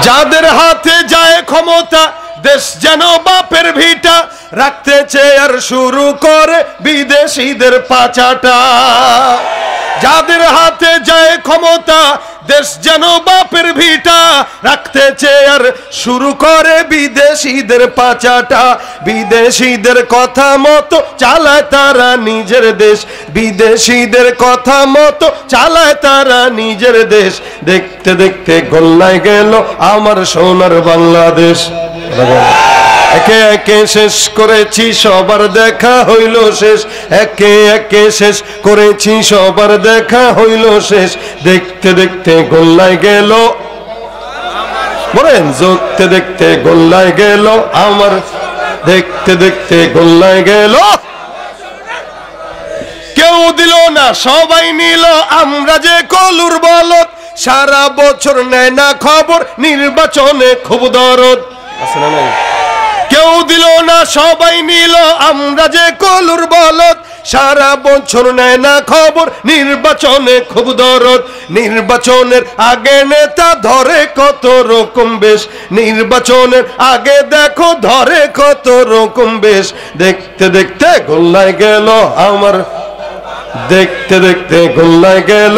যাদের হাতে যায় ক্ষমতা দেশ যেন বাপের ভিটা রাখতে চেয়ার শুরু করে বিদেশিদের পাচাটা যাদের হাতে যায় ক্ষমতা দেশ যেন বাপের ভিটা রাখতে চেয়ার শুরু করে বিদেশিদের পাচাটা বিদেশিদের কথা মতো চালায় তারা নিজের দেশ বিদেশিদের কথা মতো চালায় তারা নিজের দেশ দেখতে দেখতে গোল্লায় গেল আমার সোনার বাংলাদেশ একে একে শেষ করেছি সবার দেখা হইল শেষ একে একে শেষ করেছি সবার দেখা হইল শেষ দেখতে দেখতে গোল্লায় গেল বলেন দেখতে দেখতে গোল্লায় গেল আমার দেখতে দেখতে গোল্লায় গেল কেউ দিল না সবাই নিল আমরা যে কলুর বলদ সারা বছর নেয় না খবর নির্বাচনে খুব দরদ আছে না নাই কেউ দিল না সবাই নিল আমরা যে কলুর বলদ সারা বছর নেয় না খবর নির্বাচনে খুব দরদ নির্বাচনের আগে নেতা ধরে কত রকম বেশ নির্বাচনের আগে দেখো ধরে কত রকম বেশ দেখতে দেখতে গোল্লায় গেল আমার দেখতে দেখতে গোল্লায় গেল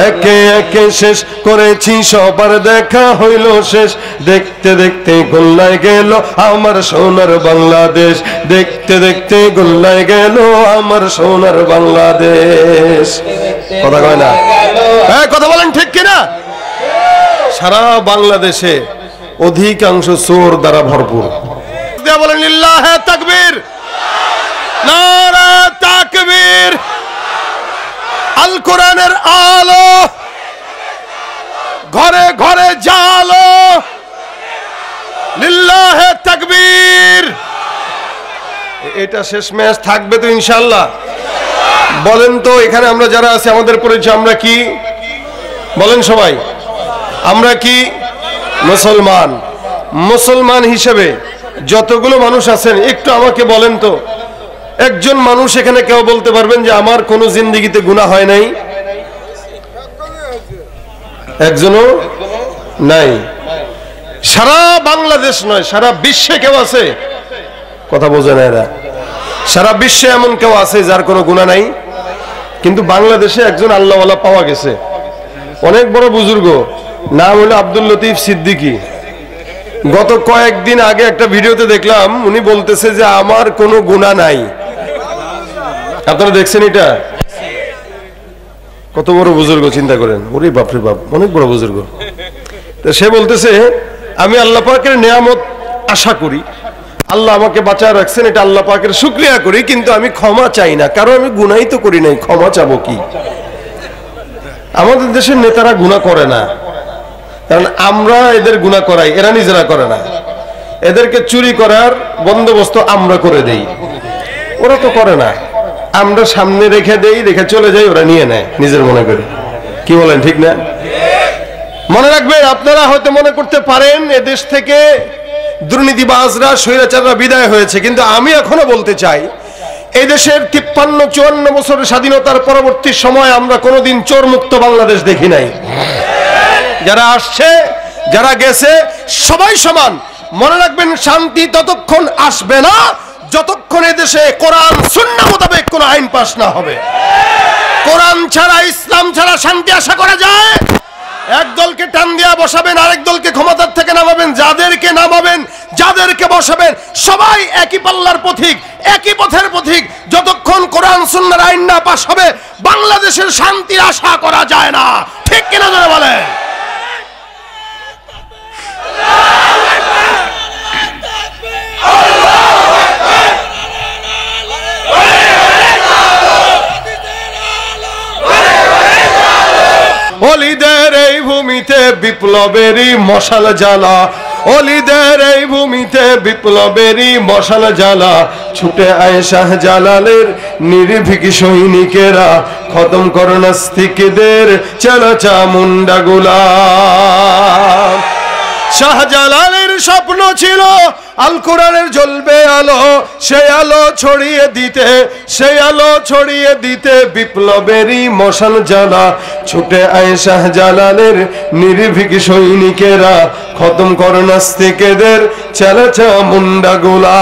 একে একে শেষ করেছি সবার দেখা হইল শেষ দেখতে দেখতে গোল্লায় গেল আমার সোনার বাংলাদেশ দেখতে দেখতে গোল্লায় গেল আমার সোনার বাংলাদেশ কথা কয় না কথা বলেন ঠিক কিনা সারা বাংলাদেশে অধিকাংশ চোর দ্বারা ভরপুর বলেন লিল্লাহে তাকবীর নারা তাকবীর আল কোরআনের আলো ঘরে ঘরে জালো লিল্লাহে তাকবীর এটা শেষ ম্যাচ থাকবে তো ইনশাআল্লাহ বলেন তো এখানে আমরা যারা আছি আমাদের পরিচয় আমরা কি বলেন সবাই আমরা কি মুসলমান মুসলমান হিসেবে যতগুলো মানুষ আছেন একটু আমাকে বলেন তো একজন মানুষ এখানে কেউ বলতে পারবেন যে আমার কোন জিন্দেগিতে গুনাহ হয় নাই একজনও নাই সারা বাংলাদেশ নয় সারা বিশ্বে কেউ আছে কথা বোঝে না এরা সারা বিশ্বে এমন কেউ আছে যার কোনো গুনাহ নাই কিন্তু বাংলাদেশে একজন আল্লাহওয়ালা পাওয়া গেছে অনেক বড় বুজুর্গ নাম হলো আব্দুল লতিফ সিদ্দিকী গত কয়েকদিন আগে একটা ভিডিওতে দেখলাম উনি বলতেছে যে আমার কোনো গুনাহ নাই আপনারা দেখছেন এটা কত বড় বুজুর্গ চিন্তা করেন ওরে বাপ রে বাপ অনেক বড় বুজুর্গ তো সে বলতেছে আমি আল্লাহ পাকের নিয়ামত আশা করি আল্লাহ আমাকে বাঁচায় রাখছেন এটা আল্লাহ পাকের শুকরিয়া করি কিন্তু আমি ক্ষমা চাই না কারণ আমি গুনাহই তো করি নাই ক্ষমা চাবো কি আমাদের দেশের নেতারা গুনাহ করে না কারণ আমরা এদের গুনাহ করাই এরা নিজেরা করে না এদেরকে চুরি করার বন্দোবস্ত আমরা করে দেই ওরা তো করে না আমরা সামনে রেখে দেই রেখে চলে যাই ওরা নিয়ে নেয় নিজের মনে করে কি বলেন ঠিক না মনে রাখবেন আপনারা হয়তো মনে করতে পারেন এদেশ থেকে দুর্নীতিবাজরা স্বৈরাচাররা বিদায় হয়েছে কিন্তু আমি এখনো বলতে চাই এই দেশের 53-54 বছরের স্বাধীনতার পরবর্তী সময় আমরা কোনোদিন চোর মুক্ত বাংলাদেশ দেখি নাই যারা আসছে যারা গেছে সবাই সমান মনে রাখবেন শান্তি ততক্ষণ আসবে না যতক্ষণ এদেশে কোরআন সুন্নাহ মোতাবেক কোন আইন পাস না হবে কোরআন ছাড়া ইসলাম ছাড়া শান্তি আশা করা যায় এক দলকে টান দিয়া বসাবেন আরেক দলকে ক্ষমতার থেকে নামাবেন যাদেরকে নামাবেন যাদেরকে বসাবেন সবাই একই পাল্লার পথিক একই পথের পথিক যতক্ষণ কোরআন সুন্নাহর আইন না পাস হবে বাংলাদেশের শান্তির আশা করা যায় না ঠিক কিনা জোরে বলেন অলিদের এই ভূমিতে বিপ্লবেরই মশাল জ্বালা অলিদের এই ভূমিতে বিপ্লবেরই মশাল জ্বালা ছুটে আয় শাহজালালের নির্ভীক সৈনিকেরা খতম কর নাস্তিকদের চালা চামুন্ডা গোলাম শাহজালালের স্বপ্ন ছিল আল কোরআনের জ্বলবে আলো, সেই আলো ছড়িয়ে দিতে, সেই আলো ছড়িয়ে দিতে বিপ্লবেরই মশাল জ্বালা। ছুটে আয় শাহজালালের নির্ভীক সৈনিকেরা, খতম কর নাস্তিকেদের চালাচা মুন্ডাগুলা।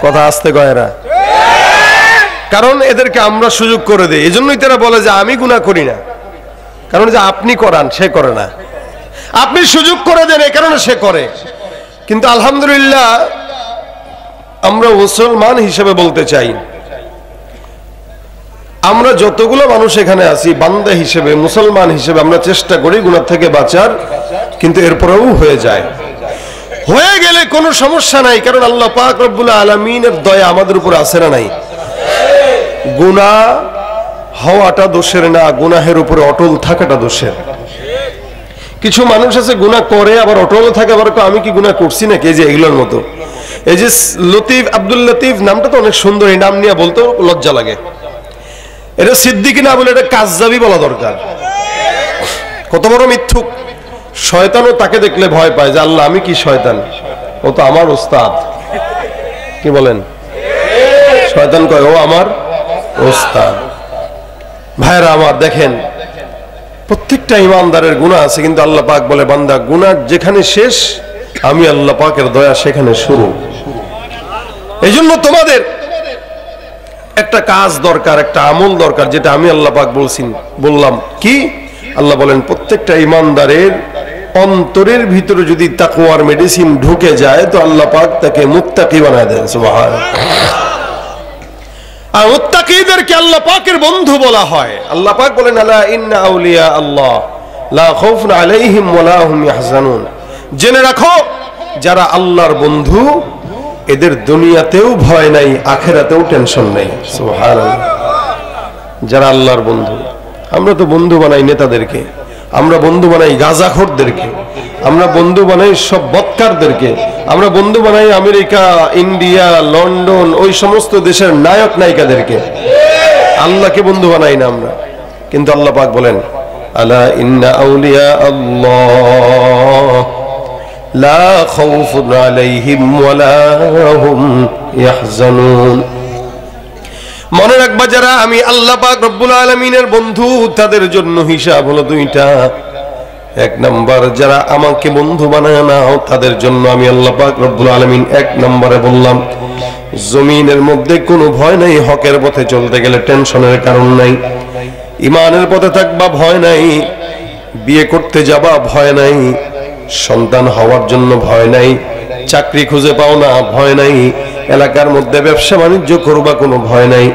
কথা আসতে কয়রা, কারণ এদেরকে আমরা সুযোগ করে দেই। এজন্যই তারা বলে যে আমি গুনাহ করি না, কারণ যে আপনি করান সে করে না, আপনি সুযোগ করে দেন এই কারণে সে করে। কিন্তু আলহামদুলিল্লাহ আমরা মুসলমান হিসেবে বলতে চাই, আমরা যতগুলো মানুষ এখানে আছি বান্দা হিসেবে, মুসলমান হিসেবে আমরা চেষ্টা করি গুনাহ থেকে বাঁচার, কিন্তু এরপরেও হয়ে যায়। হয়ে গেলে কোনো সমস্যা নাই, কারণ আল্লাহ পাক রব্বুল আলামিনের দয়া আমাদের উপর আছে না নাই? গুনাহ হওয়াটা দোষের না, গুনাহের উপরে অটল থাকাটা দোষের। কিছু মানুষ আছে গুনাহ করে আবার অটল থাকে, আবার আমি কি গুনাহ করছি নাকি, এই যে এগুলোর মতো। এই যে লতিফ, আব্দুল লতিফ নামটা তো অনেক সুন্দর, এই নাম নিয়ে বলতে লজ্জা লাগে। এটা সিদ্দিকী না বলে এটা কাযযাবী বলা দরকার। কত বড় মিথ্যুক! শয়তানও তাকে দেখলে ভয় পায় যে আল্লাহ আমি কি শয়তান, ও তো আমার ওস্তাদ। কি বলেন? শয়তান কয় ও আমার ওস্তাদ। ভাইরা আমার, দেখেন প্রত্যেকটা ইমানদারের গুনাহ আছে, কিন্তু আল্লাহ পাক বলে বান্দা গুনাহ যেখানে শেষ আমি আল্লাহ পাকের দয়া সেখানে শুরু। এই জন্য তোমাদের একটা কাজ দরকার, একটা আমল দরকার, যেটা আমি আল্লাহ পাক বললাম কি আল্লাহ বলেন প্রত্যেকটা ইমানদারের অন্তরের ভিতরে যদি তাকওয়ার মেডিসিন ঢুকে যায় তো আল্লাহ পাক তাকে মুত্তাকি বানায় দেন। সুবহানাল্লাহ। আর মুত্তাকিদেরকে আল্লাহ পাকের বন্ধু বলা হয়। আল্লাহ পাক বলেন আলা ইন্না আউলিয়া আল্লাহ লা খাউফুন আলাইহিম ওয়া লা হুম ইয়াহজানুন। জেনে রাখো যারা আল্লাহর বন্ধু এদের দুনিয়াতেও ভয় নাই, আখিরাতেও টেনশন নাই। সুবহানাল্লাহ। যারা আল্লাহর বন্ধু, আমরা তো বন্ধু বানাই নেতাদেরকে, আমরা বন্ধু বানাই গাঁজাখোরদেরকে, আমরা বন্ধু বানাই সব বদকারদেরকে, আমরা বন্ধু বানাই আমেরিকা, ইন্ডিয়া, লন্ডন, ওই সমস্ত দেশের নায়ক নায়িকাদেরকে। আল্লাহকে বন্ধু বানাই না আমরা। কিন্তু আল্লাহ পাক বলেন আলা ইন্না আউলিয়া আল্লাহ লা খাউফুন আলাইহিম ওয়া লা হুম ইয়াহজানুন। মনে রাখবা যারা আমি আল্লাহ পাক রব্বুল আলামিনের বন্ধু তাদের জন্য হিসাব হলো দুইটা। এক নাম্বার, যারা আমাকে বন্ধু বানায় নাও তাদের জন্য আমি আল্লাহ পাক রব্বুল আলামিন এক নম্বরে বললাম জমিনের মধ্যে কোনো ভয় নাই, হকের পথে চলতে গেলে টেনশনের কারণ নাই, ইমানের পথে থাকবা ভয় নাই, বিয়ে করতে যাবা ভয় নাই, সন্তান হওয়ার জন্য ভয় নাই, চাকরি খুঁজে পাও না ভয় নাই, এলাকার মধ্যে ব্যবসা বাণিজ্য করবা কোনো ভয় নাই।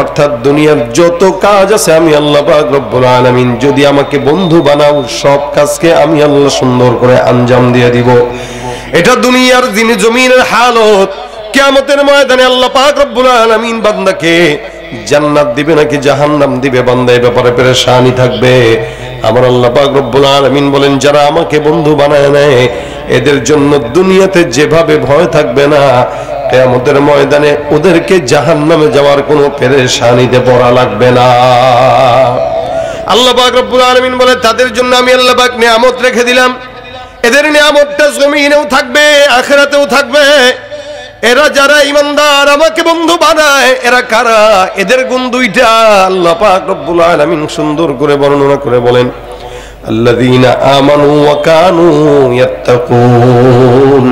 অর্থাৎ দুনিয়ার যত কাজ আছে আমি আল্লাহ পাক রব্বুল আলামিন যদি আমাকে বন্ধু বানাও সব কাজকে আমি আল্লাহ সুন্দর করে আঞ্জাম দিয়ে দিব। এটা দুনিয়ার দিনে জমিনের হালত। কিয়ামতের ময়দানে আল্লাহ পাক রব্বুল আলামিন বান্দাকে জান্নাত দিবে নাকি জাহান্নাম দিবে, বান্দা এই ব্যাপারে পেরেশানি থাকবে। আমার আল্লাহ পাক রব্বুল আলামিন বলেন যারা আমাকে বন্ধু বানায় নেয় এদের জন্য দুনিয়াতে যেভাবে ভয় থাকবে না, কিয়ামতের ময়দানে ওদেরকে জাহান্নামে যাওয়ার কোনো পেরেশানিতে পড়া লাগবে না। আল্লাহ পাক রব্বুল আলামিন বলে তাদের জন্য আমি আল্লাহ পাক নিয়ামত রেখে দিলাম, এদের নিয়ামতটা জমিনেও থাকবে আখিরাতেও থাকবে। এরা যারা ঈমানদার আমাকে বন্ধু বানায় এরা কারা, এদের গুণ দুইটা আল্লাহ পাক রব্বুল আলামিন সুন্দর করে বর্ণনা করে বলেন আল্লাযীনা আমানু ওয়া কানু ইয়াত্তাকুন।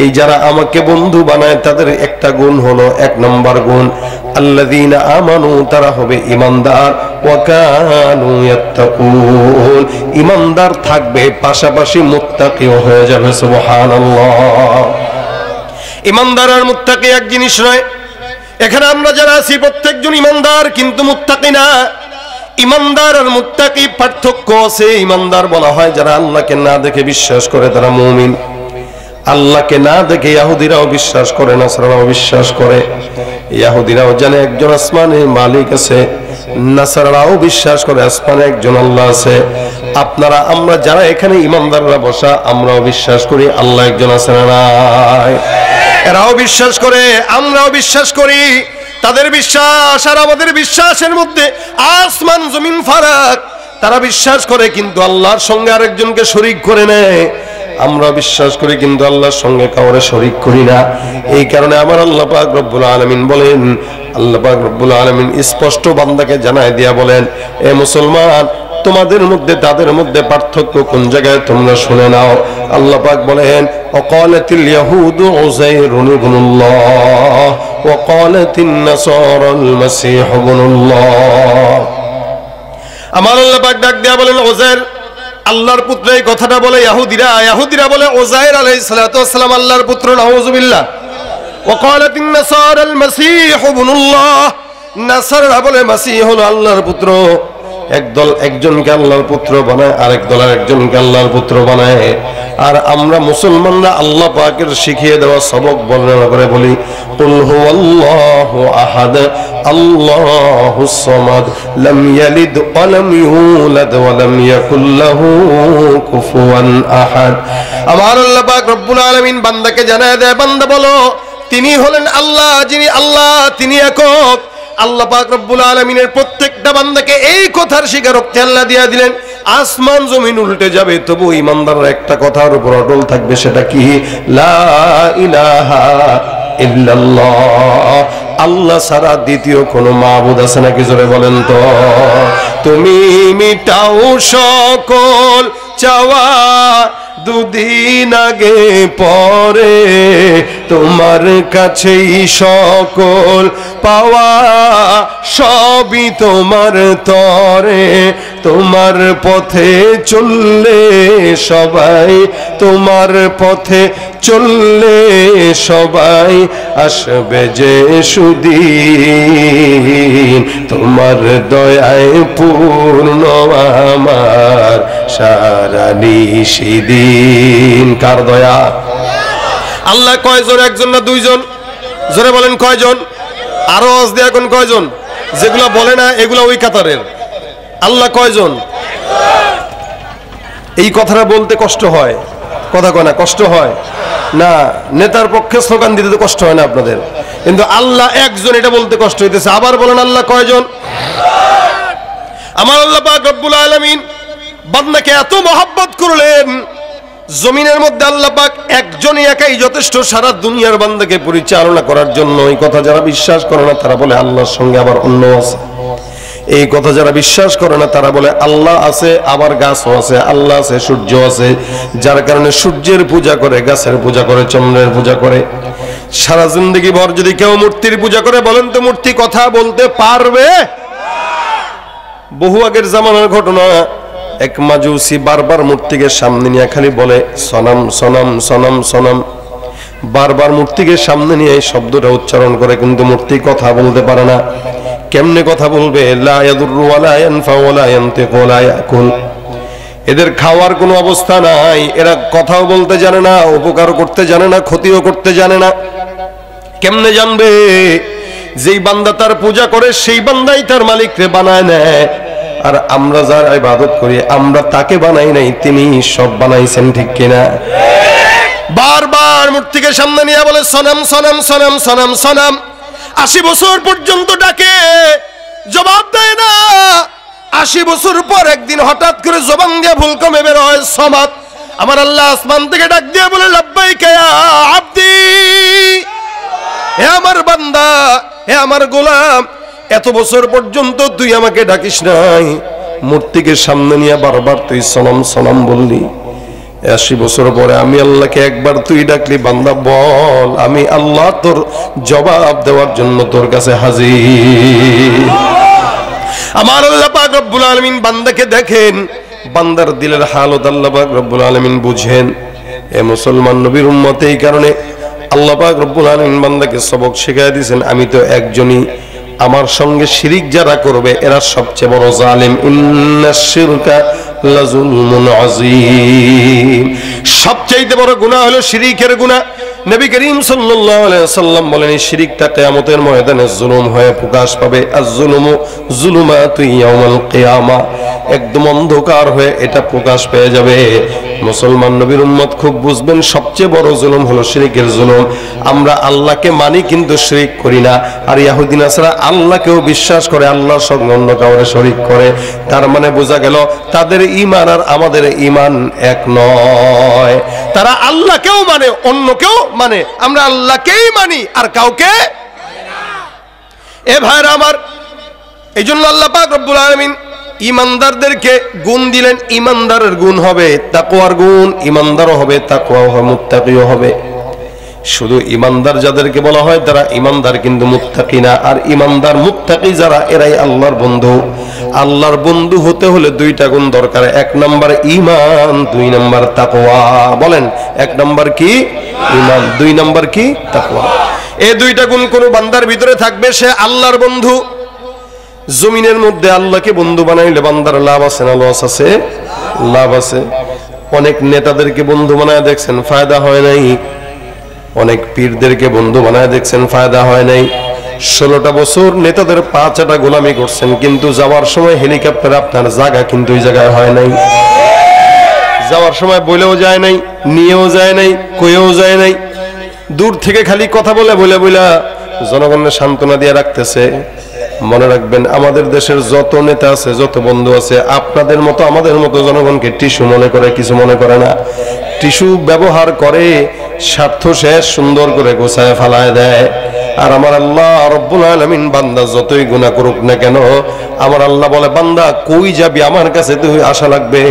এই যারা আমাকে বন্ধু বানায় তাদের একটা গুণ হলো, এক নম্বর গুণ আল্লাযীনা আমানু, তারা হবে ঈমানদার, ওয়া কানু ইয়াত্তাকুন, ঈমানদার থাকবে পাশাপাশি মুত্তাকিও হয়ে যাবে। সুবহানাল্লাহ। ঈমানদার আর মুত্তাকি এক জিনিস নয়। এখানে আমরা যারা আছি প্রত্যেকজন ঈমানদার কিন্তু মুত্তাকি না। ঈমানদার আর মুত্তাকি পার্থক্য আছে। ঈমানদার বলা হয় যারা আল্লাহকে না দেখে বিশ্বাস করে তারা মুমিন। আল্লাহকে না দেখে ইহুদিরাও বিশ্বাস করে, নাসারাও বিশ্বাস করে। ইহুদিরাও জানে একজন আসমানের মালিক আছে, নাসারাও বিশ্বাস করে আসমানে একজন আল্লাহ আছে। আপনারা আমরা যারা এখানে ঈমানদাররা বসা আমরাও বিশ্বাস করি আল্লাহ একজন আছে না নাই? এরাও বিশ্বাস করে, আমরাও বিশ্বাস করি। তাদের বিশ্বাস আর আমাদের বিশ্বাসের মধ্যে আসমান জমিন ফারাক। তারা বিশ্বাস করে কিন্তু আল্লাহর সঙ্গে আরেকজনকে শরীক করে নেয়। আমরা বিশ্বাস করি কিন্তু আল্লাহর সঙ্গে কাউরে শরীক করি না। এই কারণে আমার আল্লাহ পাক রব্বুল আলামিন বলেন, আল্লাহ পাক রব্বুল আলামিন স্পষ্ট বান্দাকে জানায় দিয়া বলেন, এ মুসলমান, তোমাদের মধ্যে তাদের মধ্যে পার্থক্য কোন জায়গায় তোমরা শুনে নাও। আল্লাহ পাক বলেন, ওয়াকালাতিল ইয়াহুদু উযাইরুন ইবনুল্লাহ ওয়া ক্বালাতিন নাসারাল মাসীহ ইবনুল্লাহ। আমার আল্লাহ পাক ডাক দিয়া বলেন, উযাইর আল্লাহর পুত্র। এই কথাটা বলে ইহুদিরা বলে উযাইর আলাইহিস সালাতু ওয়াস সালাম আল্লাহর পুত্র, নাউযুবিল্লাহ। ওয়া ক্বালাতিন নাসারাল মাসীহ ইবনুল্লাহ, নাসারা বলে মাসীহ হলো আল্লাহর পুত্র। একদল একজনকে আল্লাহর পুত্র বানায়, আরেক দল আরেকজনকে আল্লাহর পুত্র বানায়। আর আমরা মুসলমানরা আল্লাহ পাকের শিখিয়ে দেওয়া সবক বর্ণনা করে বলি, কুল হুয়াল্লাহু আহাদ আল্লাহুস সামাদ লাম ইয়ালিদ ওয়া লাম ইউলাদ ওয়া লাম ইয়াকুল লাহু কুফুয়ান আহাদ। আমার আল্লাহ পাক রব্বুল আলামিন বান্দাকে জানায় দেয়, বান্দা বলো তিনি হলেন আল্লাহ, যিনি আল্লাহ, তিনি একক। আল্লাহ পাক রব্বুল আলামিনের প্রত্যেকটা বান্দাকে এই কথার স্বীকারোক্তি আল্লাহ দিয়া দিলেন। আসমান জমিন উল্টে যাবে, তবু ঈমানদাররা একটা কথার উপর অটল থাকবে, সেটা কি? লা ইলাহা ইল্লাল্লাহ, আল্লাহ ছাড়া দ্বিতীয় কোনো মাবুদ আছে নাকি? জোরে বলেন তো। তুমি মিটাও সকল চাওয়া, দুদিন আগে পরে তোমার কাছেই সকল পাওয়া, সবই তোমার তরে। তোমার পথে চললে সবাই, তোমার পথে চললে সবাই আসবে যে সুদিন, তোমার দয়ায় পূর্ণ আমার সারা নিশিদিন। কার দয়া? আল্লাহ কয়জন? একজন না দুইজন? জোরে বলেন কয়জন? আরো আওয়াজ দিয়ে এখন কয়জন? যেগুলা বলে না এগুলা ওই কাতারের। আল্লাহ কয়জন? এই কথাটা বলতে কষ্ট হয়, কথা কয় না, কষ্ট হয় না। নেতার পক্ষে স্লোগান দিতে তো কষ্ট হয় না আপনাদের, কিন্তু আল্লাহ একজন, এটা বলতে কষ্ট হইতেছে। আবার বলেন আল্লাহ কয়জন? আমার আল্লাহ পাক রব্বুল আলামিন বান্দাকে এত মহব্বত করলেন, জমিনের মধ্যে আল্লাহ পাক একজনই একাই যথেষ্ট সারা দুনিয়ার বান্দাকে পরিচালনা করার জন্য। এই কথা যারা বিশ্বাস করে না তারা বলে আল্লাহর সঙ্গে আবার অন্য আছে। এই কথা যারা বিশ্বাস করে না তারা বলে আল্লাহ আছে, আবার গাছও আছে, আল্লাহ আছে, সূর্য আছে। যার কারণে সূর্যের পূজা করে, গাছের পূজা করে, চন্দ্রের পূজা করে। সারা জিন্দগি ভর যদি কেউ মূর্তির পূজা করে, বলেন তো মূর্তি কথা বলতে পারবে? বহু আগের জামানার ঘটনা, এক মাজুসি বারবার মূর্তিকে সামনে নিয়ে খালি বলে সনম সনম সনম সনম, বারবার মূর্তিকে সামনে নিয়ে এই শব্দটা উচ্চারণ করে, কিন্তু মূর্তি কথা বলতে পারে না। কেমনে কথা বলবে? লা ইয়াদুররু ওয়া লা ইয়ানফা ওয়া লা ইয়ানতিকু ওয়া লা ইয়াকুল। এদের খাওয়ার কোনো অবস্থা নাই, এরা কথাও বলতে জানে না, উপকার করতে জানে না, ক্ষতিও করতে জানে না। কেমনে জানবে? যেই বান্দা তার পূজা করে সেই বান্দাই তার মালিককে বানায় নেয়। আর আমরা যারা ইবাদত করি আমরা তাকে বানাই নাই, তিনি সব বানাইছেন, ঠিক কিনা? বারবার মূর্তিকে সামনে নিয়ে বলে সনম সনম সনম সনম সনম। 80 বছর পর্যন্ত ডাকে, জবাব দেয় না। 80 বছর পর একদিন হঠাৎ করে জবান দিয়ে ভুল কমে বের হয় সমাদ। আমার আল্লাহ আসমান থেকে ডাক দিয়ে বলে লাব্বাইকা ইয়া আব্দি, হে আমার বান্দা, হে আমার গোলাম, এত বছর পর্যন্ত তুই আমাকে ডাকিস নাই, মূর্তিকে সামনে নিয়ে বারবার তুই সনম সনম বললি। 80 বছর পরে আমি আল্লাহকে একবার তুই ডাকলি, বান্দা বল, আমি আল্লাহ তোর জবাব দেওয়ার জন্য তোর কাছে হাজির। আমার আল্লাহ পাক রব্বুল আলামিন বান্দাকে দেখেন, বান্দার দিলের হালত আল্লাহ পাক রব্বুল আলামিন বুঝেন। এ মুসলমান নবীর উম্মত, এই কারণে আল্লাহ পাক রব্বুল আলামিন বান্দাকে সবক শিখাই দিয়েছেন, আমি তো একজনই, আমার সঙ্গে শিরিক যারা করবে এরা সবচেয়ে বড় জালিম। ইন্নাশ শিরকা লাযুলমুন আযীম, সবচেয়ে বড় গুনাহ হলো শিরিকের গুনাহ। নবী করিম সাল্লাল্লাহু আলাইহি ওয়াসাল্লাম বলেন, এই শিরিকটা কিয়ামতের ময়দানে জুলুম হয়ে প্রকাশ পাবে। আয-যুলুমু যুলুমাতু ইয়াউমাল কিয়ামা, একদম অন্ধকার হয়ে এটা প্রকাশ পেয়ে যাবে। মুসলমান নবীর উম্মত খুব বুঝবেন, সবচেয়ে বড় জুলুম হলো শিরকের জুলুম। আমরা আল্লাহকে মানি কিন্তু শিরক করি না। আর ইহুদি নাসারা আল্লাহকেও বিশ্বাস করে, আল্লাহর সঙ্গে অন্য কাউকে শরীক করে। তার মানে বোঝা গেল তাদের ঈমান আর আমাদের ঈমান এক নয়। তারা আল্লাহকেও মানে, অন্যকেও মানে, আমরা আল্লাহকেই মানি আর কাউকে এ ভাইরা আমার। এই জন্য আল্লাহ পাক রব্বুল আলামিন ইমানদারদেরকে গুণ দিলেন। ইমানদারের গুণ হবে তাকওয়ার গুণ, ইমানদারও হবে তাকওয়াও হবে, মুত্তাকিও হবে। শুধু ইমানদার যাদেরকে বলা হয় তারা ইমানদার, কিন্তু মুত্তাকি না। আর ইমানদার মুত্তাকি যারা, এরাই আল্লাহর বন্ধু। আল্লাহর বন্ধু হতে হলে দুইটা গুণ দরকার, এক নাম্বার ঈমান, দুই নাম্বার তাকওয়া। বলেন, এক নাম্বার কি? ঈমান, দুই নাম্বার কি? তাকওয়া। এই দুইটা গুণ কোন বান্দার ভিতরে থাকবে, সে আল্লাহর বন্ধু। জমিনের মধ্যে আল্লাহকে বন্ধু বানাইলে বান্দার লাভ আছে না লস আছে? লাভ আছে। অনেক নেতাদেরকে বন্ধু বানায় দেখছেন, ফায়দা হয় নাই। অনেক পীরদেরকে বন্ধু বানায় দেখছেন, ফায়দা হয় নাই। 16টা বছর নেতাদের পাঁচটা গোলামি করছেন, কিন্তু যাওয়ার সময় হেলিকপ্টারে আপনার জায়গা কিন্তু ওই জায়গায় হয় নাই। যাওয়ার সময় বলেও যায় নাই, নিয়েও যায় নাই, কইও যায় নাই। দূর থেকে খালি কথা বলে জনগণের সান্ত্বনা দিয়ে রাখতেছে। মনে রাখবেন, আমাদের দেশের যত নেতা আছে, যত বন্ধু আছে, আপনাদের মতো আমাদের মতো জনগণকে টিস্যু মনে করে, কিছু মনে করে না। টিস্যু ব্যবহার করে, স্বার্থ শেষ সুন্দর করে গোছায় ফালায় দেয়। আর আমার আল্লাহ রব্বুল আলামিন বান্দা যতই গুনাহ করুক না কেন, আমার আল্লাহ বলে, বান্দা কই যাবি, আমার কাছে তুই আশা লাগবে।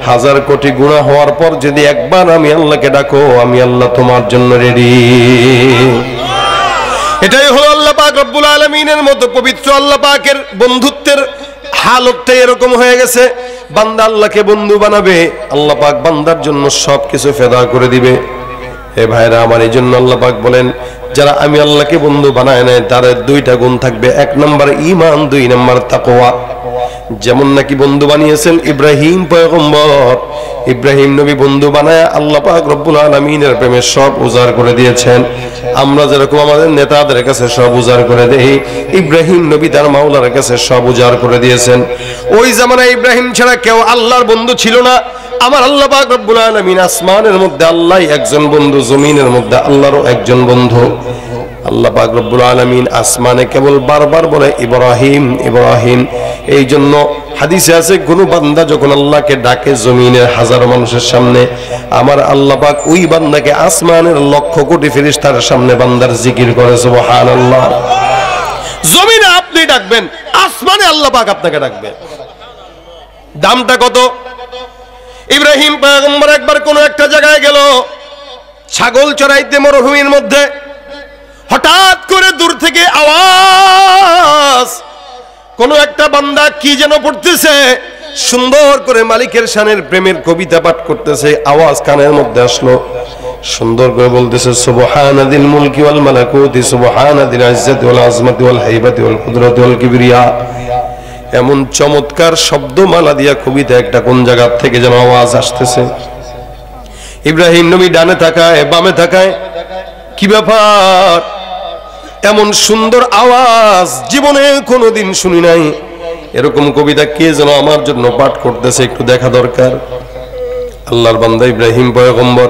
1000 কোটি গুনাহ হওয়ার পর যদি একবার আমি আল্লাহকে ডাকো, আমি আল্লাহ তোমার জন্য রেডি। এটাই হলো আল্লাহ পাক রব্বুল আলামিনের মতো পবিত্র আল্লাহ পাকের বন্ধুত্বের হালতটাই এরকম হয়ে গেছে। বান্দা আল্লাহকে বন্ধু বানাবে, আল্লাহ পাক বান্দার জন্য সবকিছু ফেদা করে দিবে। হে ভাইরা আমার, এই জন্য আল্লাহ পাক বলেন, যারা আমি আল্লাহকে বন্ধু বানায় নেয় তাদের দুইটা গুণ থাকবে, এক নাম্বার ঈমান, দুই নাম্বার তাকওয়া। যেমন নাকি বন্ধু বানিয়েছেন ইব্রাহিম পয়গম্বর। ইব্রাহিম নবী বন্ধু বানায় আল্লাহ পাক রব্বুল আলামিনের প্রেমে সব উজাড় করে দিয়েছেন। আমরা যেরকম আমাদের নেতাদের কাছে সব উজাড় করে দেই, ইব্রাহিম নবী তার মাওলার কাছে সব উজাড় করে দিয়েছেন। ওই জামানায় ইব্রাহিম ছাড়া কেউ আল্লাহর বন্ধু ছিল না। আমার আল্লাহ পাক রব্বুল আলামিন আসমানের মধ্যে আল্লাহ একজন বন্ধু, জমিনের মধ্যে আল্লাহরও একজন বন্ধু। আল্লাহ পাক রব্বুল আলামিন আসমানে কেবল বারবার বলে ইব্রাহিম ইব্রাহিম। এই জন্য হাদিসে আছে, কোন বান্দা যখন আল্লাহকে ডাকে জমিনের হাজারো মানুষের সামনে, আমার আল্লাহ পাক ওই বান্দাকে আসমানের লক্ষ কোটি ফেরেশতার সামনে বান্দার জিকির করে, সুবহানাল্লাহ। জমিনে আপনি ডাকবেন, আসমানে আল্লাহ পাক আপনাকে ডাকবে। দামটা কত? ইব্রাহিম পয়গম্বর একবার কোন একটা জায়গায় গেল, ছাগল চড়াইতে মরুভূমির মধ্যে। হঠাৎ করে দূর থেকে আওয়াজ, কোন একটা বান্দা কি যেন পড়তেছে, সুন্দর করে মালিকের শানের প্রেমের কবিতা পাঠ করতেছে। আওয়াজ কানের মধ্যে আসলো, সুন্দর করে বলতেছে, সুবহানাদিল মুলকি ওয়াল মালাকুতি, সুবহানাদিল ইজ্জতি ওয়াল আজমাতি ওয়াল হাইবাতি ওয়াল কুদরতি ওয়াল কিবরিয়া। এমন চমৎকার শব্দমালা দিয়া কবিতা একটা কোন জায়গা থেকে যেন আওয়াজ আসতেছে। ইব্রাহিম নবী ডানে তাকায়, বামে তাকায়, কি ব্যাপার, এমন সুন্দর আওয়াজ জীবনে কোনোদিন শুনি নাই। এরকম কবিতা কে যেন আমার জন্য পাঠ করতেছে, একটু দেখা দরকার। আল্লাহর বান্দা ইব্রাহিম পয়গম্বর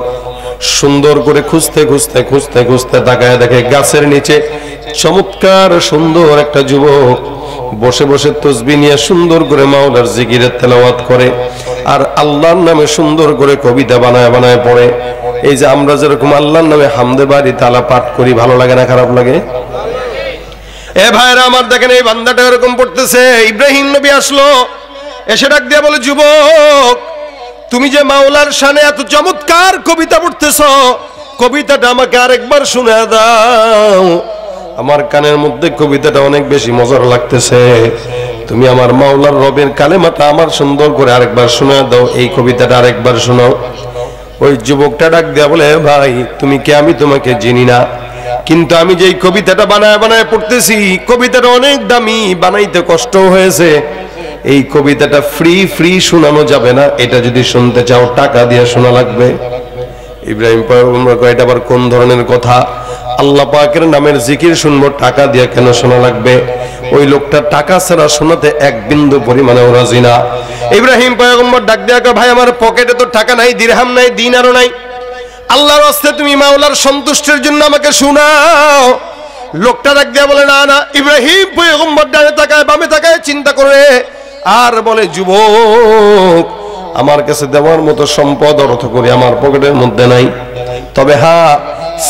সুন্দর করে খুঁজতে খুঁজতে খুঁজতে খুঁজতে তাকায়, দেখে গাছের নিচে চমৎকার সুন্দর একটা যুবক বসে বসে তসবিহ নিয়ে সুন্দর করে মাওলার জিকিরের তেলাওয়াত করে, আর আল্লাহর নামে সুন্দর করে কবিতা বানায় বানায় পড়ে। এই যে আমরা যেরকম আল্লাহর নামে হামদে বাড়ি তালা পাঠ করি, ভালো লাগে না খারাপ লাগে? এ ভাইরা আমার, দেখেন এই বান্দাটা এরকম পড়তেছে। ইব্রাহিম নবী আসলো, এসে ডাক দিয়ে বলে, যুবক, তুমি যে মাওলার শানে এত চমৎকার কবিতা পড়তেছ, কবিতাটা আমাকে আরেকবার শুনে দাও। আমার কানের মধ্যে কবিতাটা অনেক বেশি মজার লাগতেছে। তুমি আমার মাওলার রবের কালেমাটা আমার সুন্দর করে আরেকবার শুনে দাও, এই কবিতাটা আরেকবার শোনাও। ওই যুবকটা ডাক দেয়া বলে, ভাই তুমি কে? আমি তোমাকে চিনি না, কিন্তু আমি যেই কবিতাটা বানায় বানায় পড়তেছি, কবিতাটা অনেক দামি, বানাইতে কষ্ট হয়েছে। এই কবিতাটা ফ্রি শোনানো যাবে না, এটা যদি শুনতে চাও টাকা দিয়ে শোনা লাগবে। ইব্রাহিম পয়গম্বর কয়, এটা আবার কোন ধরনের কথা? আল্লাহ পাকের নামের জিকির শুনবো, টাকা দিয়ে কেন শোনা লাগবে? ওই লোকটা টাকা ছাড়া শোনাতে এক বিন্দু পরিমাণেও রাজি না। ইব্রাহিম পয়গম্বর ডাক দেয়া কয়, ভাই আমার পকেটে তো টাকা নাই, দিরহাম নাই, দিনারও নাই, আল্লাহর রাস্তায় তুমি মাওলার সন্তুষ্টির জন্য আমাকে শোনাও। লোকটা ডাক দেয়া বলে, না না। ইব্রাহিম পয়গম্বর ডানে তাকায় বামে তাকায় চিন্তা করে আর বলে, যুবক আমার কাছে দেওয়ার মতো সম্পদ অর্থ করে আমার পকেটের মধ্যে নাই, তবে হ্যাঁ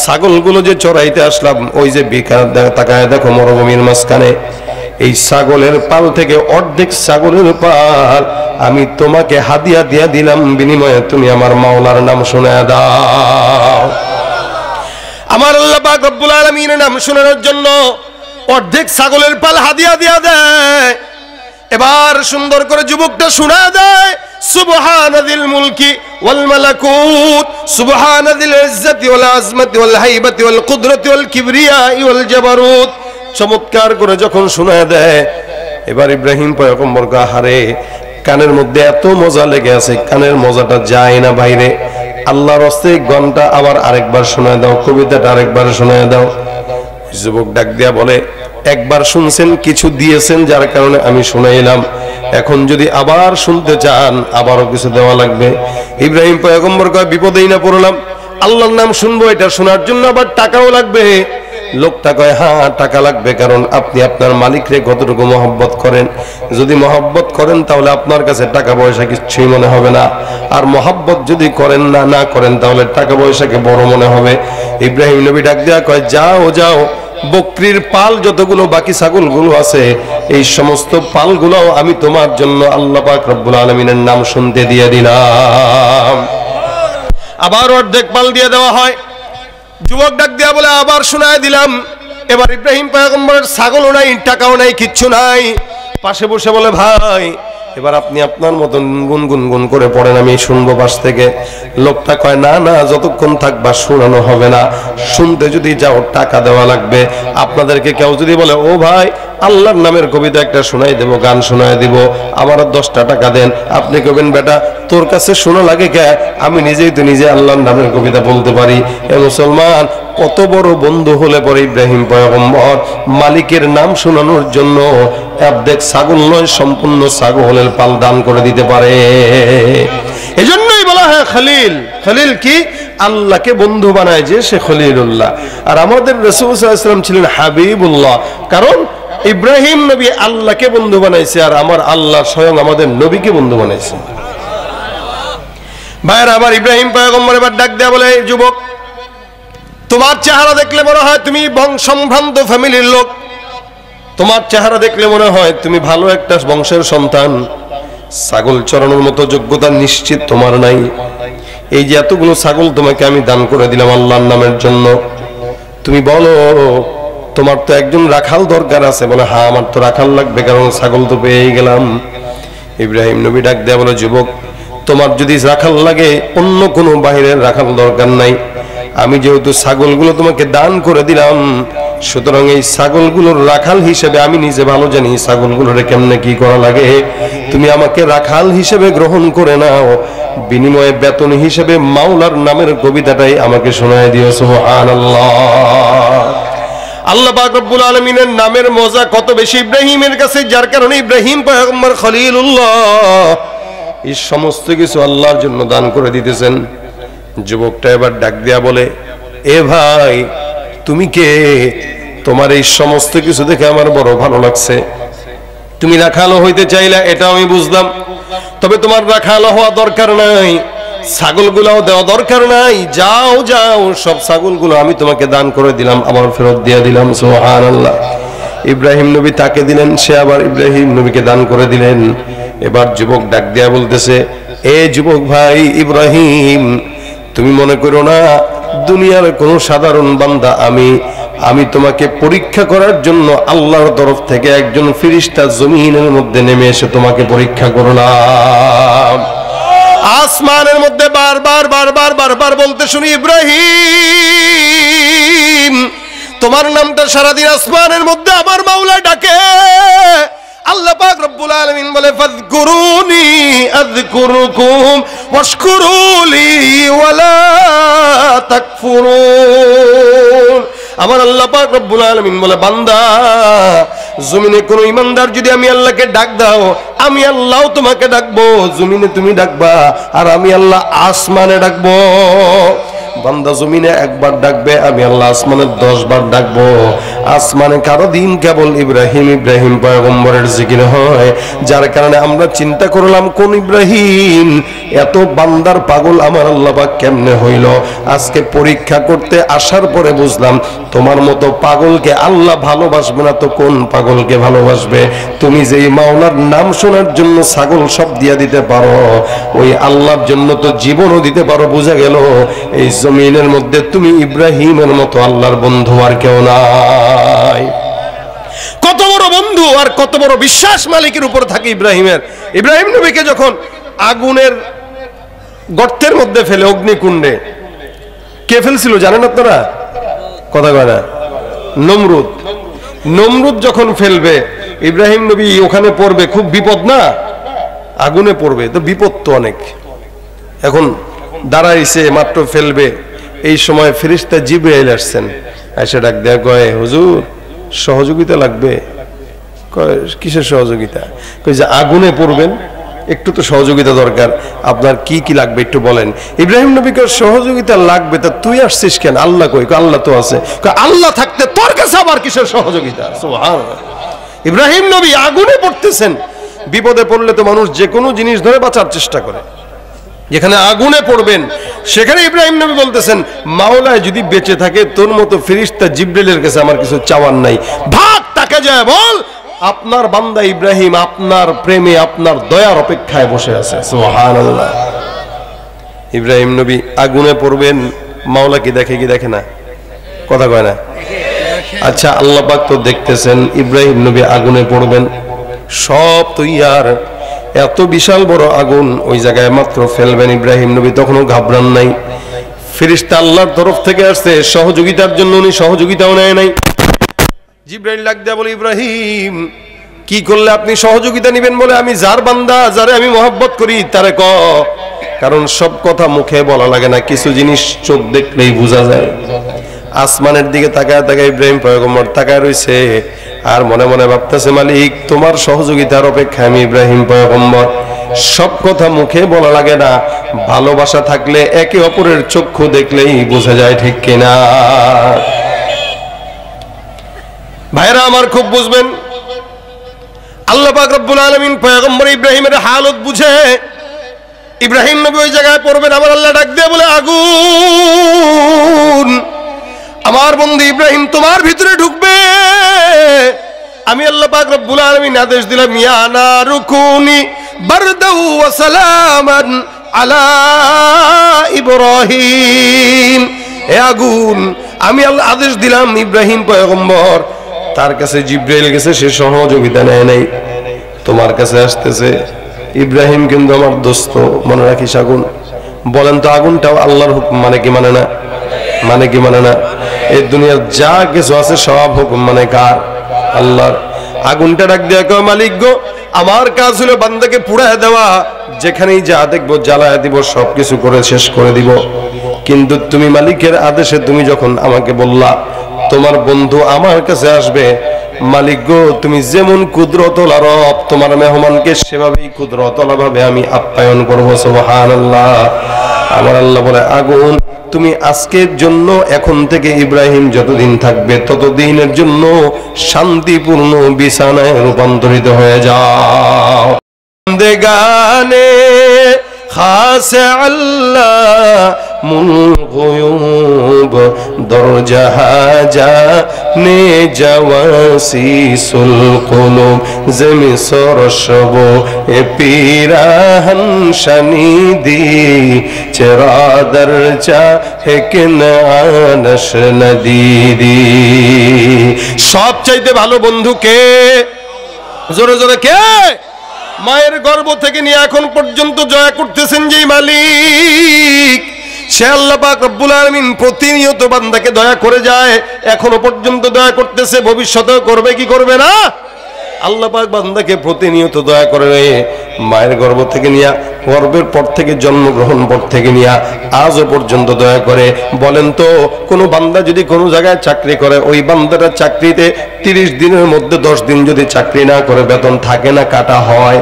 ছাগলগুলো যে চড়াইতে আসলাম, ওই যে বিকার তাকায় দেখো মরুভূমির মাঝখানে, এই ছাগলের পাল থেকে অর্ধেক ছাগলের পাল আমি তোমাকে হাদিয়া দিয়া দিলাম, বিনিময়ে তুমি আমার মাওলার নাম শোনায় দাও। আমার আল্লাহ পাক রব্বুল আলামিনের নাম শোনানোর জন্য অর্ধেক ছাগলের পাল হাদিয়া দিয়া দেয়। এবার সুন্দর করে যুবকটা শোনা দেয়, সুবহানাদিল মুলকি ওয়াল মালাকুত, সুবহানাদিল ইজ্জতি ওয়াল আজমতি ওয়াল হাইবাতি ওয়াল কুদরতি ওয়াল কিবরিয়া ওয়াল জাবারুত। চমৎকার করে যখন শোনা দেয়, এবার ইব্রাহিম পয়গম্বর হারে কানের মধ্যে এত মজা লেগে আছে, কানের মজাটা যায় না বাইরে। আল্লাহর রাস্তে গানটা আবার আরেকবার শোনায় দাও, কবিতাটা আরেকবার শোনায় দাও। যুবক ডাক দিয়া বলে, একবার শুনছেন, কিছু দিয়েছেন, যার কারণে আমি শুনাইলাম, এখন যদি আবার শুনতে চান আবারও কিছু দেওয়া লাগবে। ইব্রাহিম পয়গম্বর কয়, বিপদেই না পড়লাম, আল্লাহর নাম শুনবো, এটা শোনার জন্য আবার টাকাও লাগবে। লোকটা কয়, হ্যাঁ টাকা লাগবে, কারণ আপনি আপনার মালিকরে কতটুকু মহব্বত করেন, যদি মহব্বত করেন তাহলে আপনার কাছে টাকা পয়সা কিছুই মনে হবে না, আর মহব্বত যদি করেন না করেন তাহলে টাকা পয়সাকে বড় মনে হবে। ইব্রাহিম নবী ডাক দেয়া কয়, যাও যাও, বকরির পাল যতগুলো বাকি ছাগলগুলো আছে, এই সমস্ত পালগুলো আমি তোমার জন্য আল্লাহ পাক রব্বুল আলামিনের নাম শুনতে দিয়ে দিলাম। আবার অর্ধেক পাল দিয়ে দেওয়া হয়। যুবক ডাক দিয়া বলে, আবার শোনায় দিলাম। এবার ইব্রাহিম পয়গম্বরের ছাগলও নাই, টাকাও নাই, কিচ্ছু নাই। পাশে বসে বলে, ভাই এবার আপনি আপনার মতন গুনগুন করে পড়েন, আমি শুনবো পাশ থেকে। লোকটা কয়, না না, যতক্ষণ থাকবা শোনানো হবে না, শুনতে যদি যাও টাকা দেওয়া লাগবে। আপনাদেরকে কেউ যদি বলে, ও ভাই আল্লাহর নামের কবিতা একটা শোনাই দেবো, গান শোনাই দিব, আমার 10টা টাকা দেন, আপনি কবেন, বেটা তোর কাছে শোনা লাগে কে, আমি নিজেই তো নিজে আল্লাহর নামের কবিতা বলতে পারি। এ মুসলমান, কত বড় বন্ধু হলে পরে ইব্রাহিম পয়গম্বর মালিকের নাম শোনানোর জন্য অর্ধেক ছাগল নয়, সম্পূর্ণ ছাগলের পাল দান করে দিতে পারে। এজন্যই বলা হয় খলিল। খলিল কি? আল্লাহকে বন্ধু বানায় যে সে খলিলুল্লাহ। আর আমাদের রাসূল সাল্লাল্লাহু আলাইহি ওয়াসাল্লাম ছিলেন হাবিবুল্লাহ, কারণ ইব্রাহিম নবী আল্লাহকে বন্ধু বানাইছে, আর আমার আল্লাহ স্বয়ং আমাদের নবীকে বন্ধু বানাইছে। ভাইরা আমার, ইব্রাহিম পয়গম্বর এবার ডাক দেয়া বলে, যুবক তোমার চেহারা দেখলে মনে হয় তুমি বংশসম্ভ্রান্ত ফ্যামিলির লোক, তোমার চেহারা দেখলে মনে হয় তুমি ভালো একটা বংশের সন্তান, ছাগল চড়ানোর মতো যোগ্যতা নিশ্চিত তোমার নাই। এই যে এতগুলো ছাগল তোমাকে আমি দান করে দিলাম আল্লাহর নামের জন্য, তুমি বলো তোমার তো একজন রাখাল দরকার আছে। বলে, হ্যাঁ আমার তো রাখাল লাগবে, কারণ ছাগল তো পেয়েই গেলাম। ইব্রাহিম নবী ডাক দেয়া বলে, যুবক তোমার যদি রাখাল লাগে, অন্য কোনো বাহিরের রাখাল দরকার নাই, আমি যেহেতু ছাগলগুলো তোমাকে দান করে দিলাম, সুতরাং এই ছাগলগুলোর রাখাল হিসেবে আমি নিজে ভালো জানি ছাগলগুলোরে কেমনে কি করা লাগে, তুমি আমাকে রাখাল হিসেবে গ্রহণ করে নাও, বিনিময়ে বেতন হিসেবে মাওলার নামের কবিতাটাই আমাকে শোনায় দিও। সুবহানাল্লাহ। আল্লাহ পাক রব্বুল আলামিনের নামের মজা কত বেশি ইব্রাহিমের কাছে, যার কারণে ইব্রাহিম পয়গম্বর খলিলুল্লাহ এই সমস্ত কিছু আল্লাহর জন্য দান করে দিতেছেন। যুবকটা এবার ডাক দিয়া বলে, এ ভাই তুমি কে? তোমার এই সমস্ত কিছু দেখে আমার বড় ভালো লাগছে। তুমি রাখালো হইতে চাইলা, এটা আমি বুঝলাম, তবে তোমার রাখালো হওয়া দরকার নাই, ছাগলগুলাও দেওয়া দরকার নাই। যাও যাও, সব ছাগলগুলো আমি তোমাকে দান করে দিলাম, আবার ফেরত দিয়ে দিলাম। সুবহানাল্লাহ। ইব্রাহিম নবী তাকে দিলেন, সে আবার ইব্রাহিম নবীকে দান করে দিলেন। এবার যুবক ডাক দিয়া বলতেছে, এ যুবক ভাই ইব্রাহিম, তুমি মনে করো না দুনিয়ার কোন সাধারণ বান্দা, আমি তোমাকে পরীক্ষা করার জন্য আল্লাহর তরফ থেকে একজন ফেরেশতা জমিনের মধ্যে নেমে এসে তোমাকে পরীক্ষা করলাম। আসমানের মধ্যে বারবার বলতে শুনি, ইব্রাহিম তোমার নামটা সারাদিন আসমানের মধ্যে আমার মাওলা ডাকে। আল্লাহ পাক রব্বুল আলামিন বলে, ফাযকুরুনি আযকুরুকুম ওয়াশকুরুলি ওয়ালা তাকফুরুন। আমার আল্লাহ পাক রব্বুল আলামিন বলে, বান্দা জমিনে কোন ইমানদার যদি আমি আল্লাহকে ডাক দাও, আমি আল্লাহ তোমাকে ডাকবো। জমিনে তুমি ডাকবা আর আমি আল্লাহ আসমানে ডাকবো। বান্দা জমিনে একবার ডাকবে, আমি আল্লাহ আসমানে 10 বার ডাকবো। আসমানে কারো দিন কেবল ইব্রাহিম ইব্রাহিম পয়গম্বরের জিকির হয়, যার কারণে আমরা চিন্তা করলাম কোন ইব্রাহিম এত বান্দার পাগল আমার আল্লাহ পাক কেমনে হইল। আজকে পরীক্ষা করতে আসার পরে বুঝলাম তোমার মতো পাগলকে আল্লাহ ভালোবাসবে না তো কোন পাগলকে ভালোবাসবে। তুমি যেই মাওলার নাম শোনার জন্য ছাগল সব দিয়া দিতে পারো, ওই আল্লাহর জন্য তো জীবনও দিতে পারো। বোঝা গেল এই জমিনের মধ্যে তুমি ইব্রাহিমের মতো আল্লাহর বন্ধু আর কেউ নাই। কত বড় বন্ধু আর কত বড় বিশ্বাস মালিকের উপর থাকে ইব্রাহিমের। ইব্রাহিম নবীকে যখন আগুনের গর্তের মধ্যে ফেলে, অগ্নিকুণ্ডে, কে ফেলছিল জানেন আপনারা? কথা কয় না? নমরুদ। নমরুদ যখন ফেলবে, ইব্রাহিম নবী ওখানে পড়বে, খুব বিপদ না? আগুনে পড়বে তো বিপদ তো অনেক। এখন দাঁড়াইছে, মাত্র ফেলবে, এই সময় ফেরেশতা জিবরাইল আসছেন। এসে ডাক দেয়া কয়, হুজুর সহযোগিতা লাগবে। কয় কিসের সহযোগিতা? কয় যে আগুনে পড়বেন, একটু তো সহযোগিতা দরকার। আপনার কি কি লাগবে একটু বলেন। ইব্রাহিম নবীকে সহযোগিতা লাগবে, তা তুই আসছিস কেন? আল্লাহ কই? আল্লাহ তো আছে। আল্লাহ থাকতে তোর কাছে আবার কিসের সহযোগিতা? সুবহানাল্লাহ। ইব্রাহিম নবী আগুনে পড়তেছেন। বিপদে পড়লে তো মানুষ যে কোনো জিনিস ধরে বাঁচার চেষ্টা করে। যেখানে আগুনে পড়বেন সেখানে ইব্রাহিম নবী বলতেছেন, মাওলায় যদি বেঁচে থাকে তোর মতো ফেরেশতা জিবরাইলের কাছে আমার কিছু চাওয়ার নাই। ভাগ তাকে যায় বল আপনার বান্দা ইব্রাহিম আপনার প্রেমে আপনার দয়ার অপেক্ষায় বসে আছে। সুবহানাল্লাহ। ইব্রাহিম নবী আগুনে পড়বেন, মাওলা কি দেখে কি দেখে না? কথা কয় না? আচ্ছা, আল্লাহ পাক তো দেখতেছেন। ইব্রাহিম নবী আগুনে পড়বেন, সব তৈয়ার, এত বিশাল বড় আগুন, ওই জায়গায় মাত্র ফেলবেন। ইব্রাহিম নবী তখনও ঘাবড়ান নাই। ফেরেশতা আল্লাহর তরফ থেকে আসছে সহযোগিতার জন্য, উনি সহযোগিতাও নেয় নাই। জিবরাইল ডাক দেয়া বলে, ইব্রাহিম কি করলে আপনি সহযোগিতা নেবেন? বলে আমি যার বান্দা, যারে আমি মহব্বত করি তারে ক। কারণ সব কথা মুখে বলা লাগে না, কিছু জিনিস চোখ দেখলেই বোঝা যায়। আসমানের দিকে তাকায় তাকায় ইব্রাহিম পয়গম্বর তাকায় রইছে আর মনে মনে ভাবতেছে, মালিক তোমার সহযোগিতার অপেক্ষায় আমি ইব্রাহিম পয়গম্বর। সব কথা মুখে বলা লাগে না, ভালোবাসা থাকলে একে অপরের চক্ষু দেখলেই বোঝা যায়, ঠিক কিনা? ভাইরা আমার খুব বুঝবেন, আল্লাহ পাক রব্বুল আলামিন পয়গম্বর ইব্রাহিমের হালত বুঝে ইব্রাহিম নবী ওই জায়গায় পড়বেন। আমার আল্লাহ ডাক দিয়ে বলে, আগুন আমার বন্ধু ইব্রাহিম তোমার ভিতরে ঢুকবে। আমি আল্লাহ পাক রব্বুল আলামিন আদেশ দিলাম, ইয়া নারু কুনি বারদাও ওয়া সালামান আলা ইব্রাহিম। হে আগুন, আমি আল্লাহ আদেশ দিলাম ইব্রাহিম পয়গম্বর, তার কাছে জিবরাইল গেছে, সে সহযোগিতা নেয় নাই, তোমার কাছে আসতেছে। ইব্রাহিম কিন্তু আমার দোস্ত, মনে রাখিস। আগুন বলেন তো, আগুনটাও আল্লাহর হুকুম মানে কি মানে না? মানে কি মানে না? এই দুনিয়ার যা কিছু আছে সব হুকুম মানে কার? আল্লাহর। আগুনটা ডাক দেয়া কয়, মালিক গো, আমার কাজ হলো বান্দাকে পুড়ায় দেওয়া, যেখানেই যা দেখবো জ্বালায় দিব, সবকিছু করে শেষ করে দিব। কিন্তু তুমি মালিকের আদেশে তুমি যখন আমাকে বললা তোমার বন্ধু আমার কাছে আসবে, মালিক গো তুমি যেমন কুদরতওয়ালা রব, তোমার মেহমানকে সেভাবেই কুদরতওয়ালা ভাবে আমি আপ্যায়ন করবো। সুবহানাল্লাহ। আমার আল্লাহ বলে, আগুন তুমি আজকের জন্য, এখন থেকে ইব্রাহিম যতদিন থাকবে ততদিনের জন্য শান্তিপূর্ণ বিছানায় রূপান্তরিত হয়ে যাও। দেগানে খাস আল্লাহ মুল গুয়ুব দরজাহাজা নে জাওয়াসিসুল কুলুব জমি সরশব এ পিরাহন শনিদি চেরা দরজা হেকিন আনশ নদীদি। সব চাইতে ভালো বন্ধু কে? জোরে জোরে কে? মায়ের গর্ভ থেকে নিয়ে এখন পর্যন্ত জয় করতেছেন যেই মালিক, সে আল্লাহ পাক রব্বুল আলামিন প্রতিনিয়ত বান্দাকে দয়া করে যায়, এখনো পর্যন্ত দয়া করতেছে, ভবিষ্যতেও করবে কি করবে না? আল্লাহ পাক বান্দাকে প্রতিনিয়ত দয়া করে। মায়ের গর্ভ থেকে নিয়ে গর্ভের পর থেকে জন্মগ্রহণ পর থেকে নিয়ে আজও পর্যন্ত দয়া করে বলেন তো, কোনো বান্দা যদি কোনো জায়গায় চাকরি করে, ওই বান্দাটা চাকরিতে 30 দিনের মধ্যে 10 দিন যদি চাকরি না করে বেতন থাকে না কাটা হয়?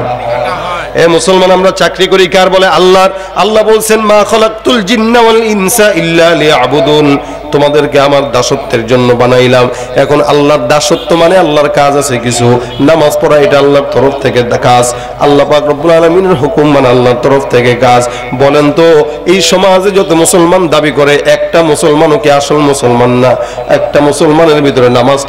এ মুসলমান, আমরা চাকরি করি কার বলে? আল্লাহর। আল্লাহ বলছেন মা খালাকতুল জিন্না ওয়াল ইনসা ইল্লা লিয়াবুদুন, তোমাদেরকে আমার দাসত্বের জন্য বানাইলাম। এখন আল্লাহর দাসত্ব মানে আল্লাহর কাজ আছে কিছু, নামাজ পড়া এটা আল্লাহর তরফ থেকে কাজ, আল্লাহ পাক রব্বুল আলামিনের হুকুম মানে আল্লাহর তরফ থেকে কাজ। বলেন তো, এই সমাজে যত মুসলমান দাবি করে, একটা মুসলমানও কি আসল মুসলমান না? একটা মুসলমানের ভিতরে নামাজ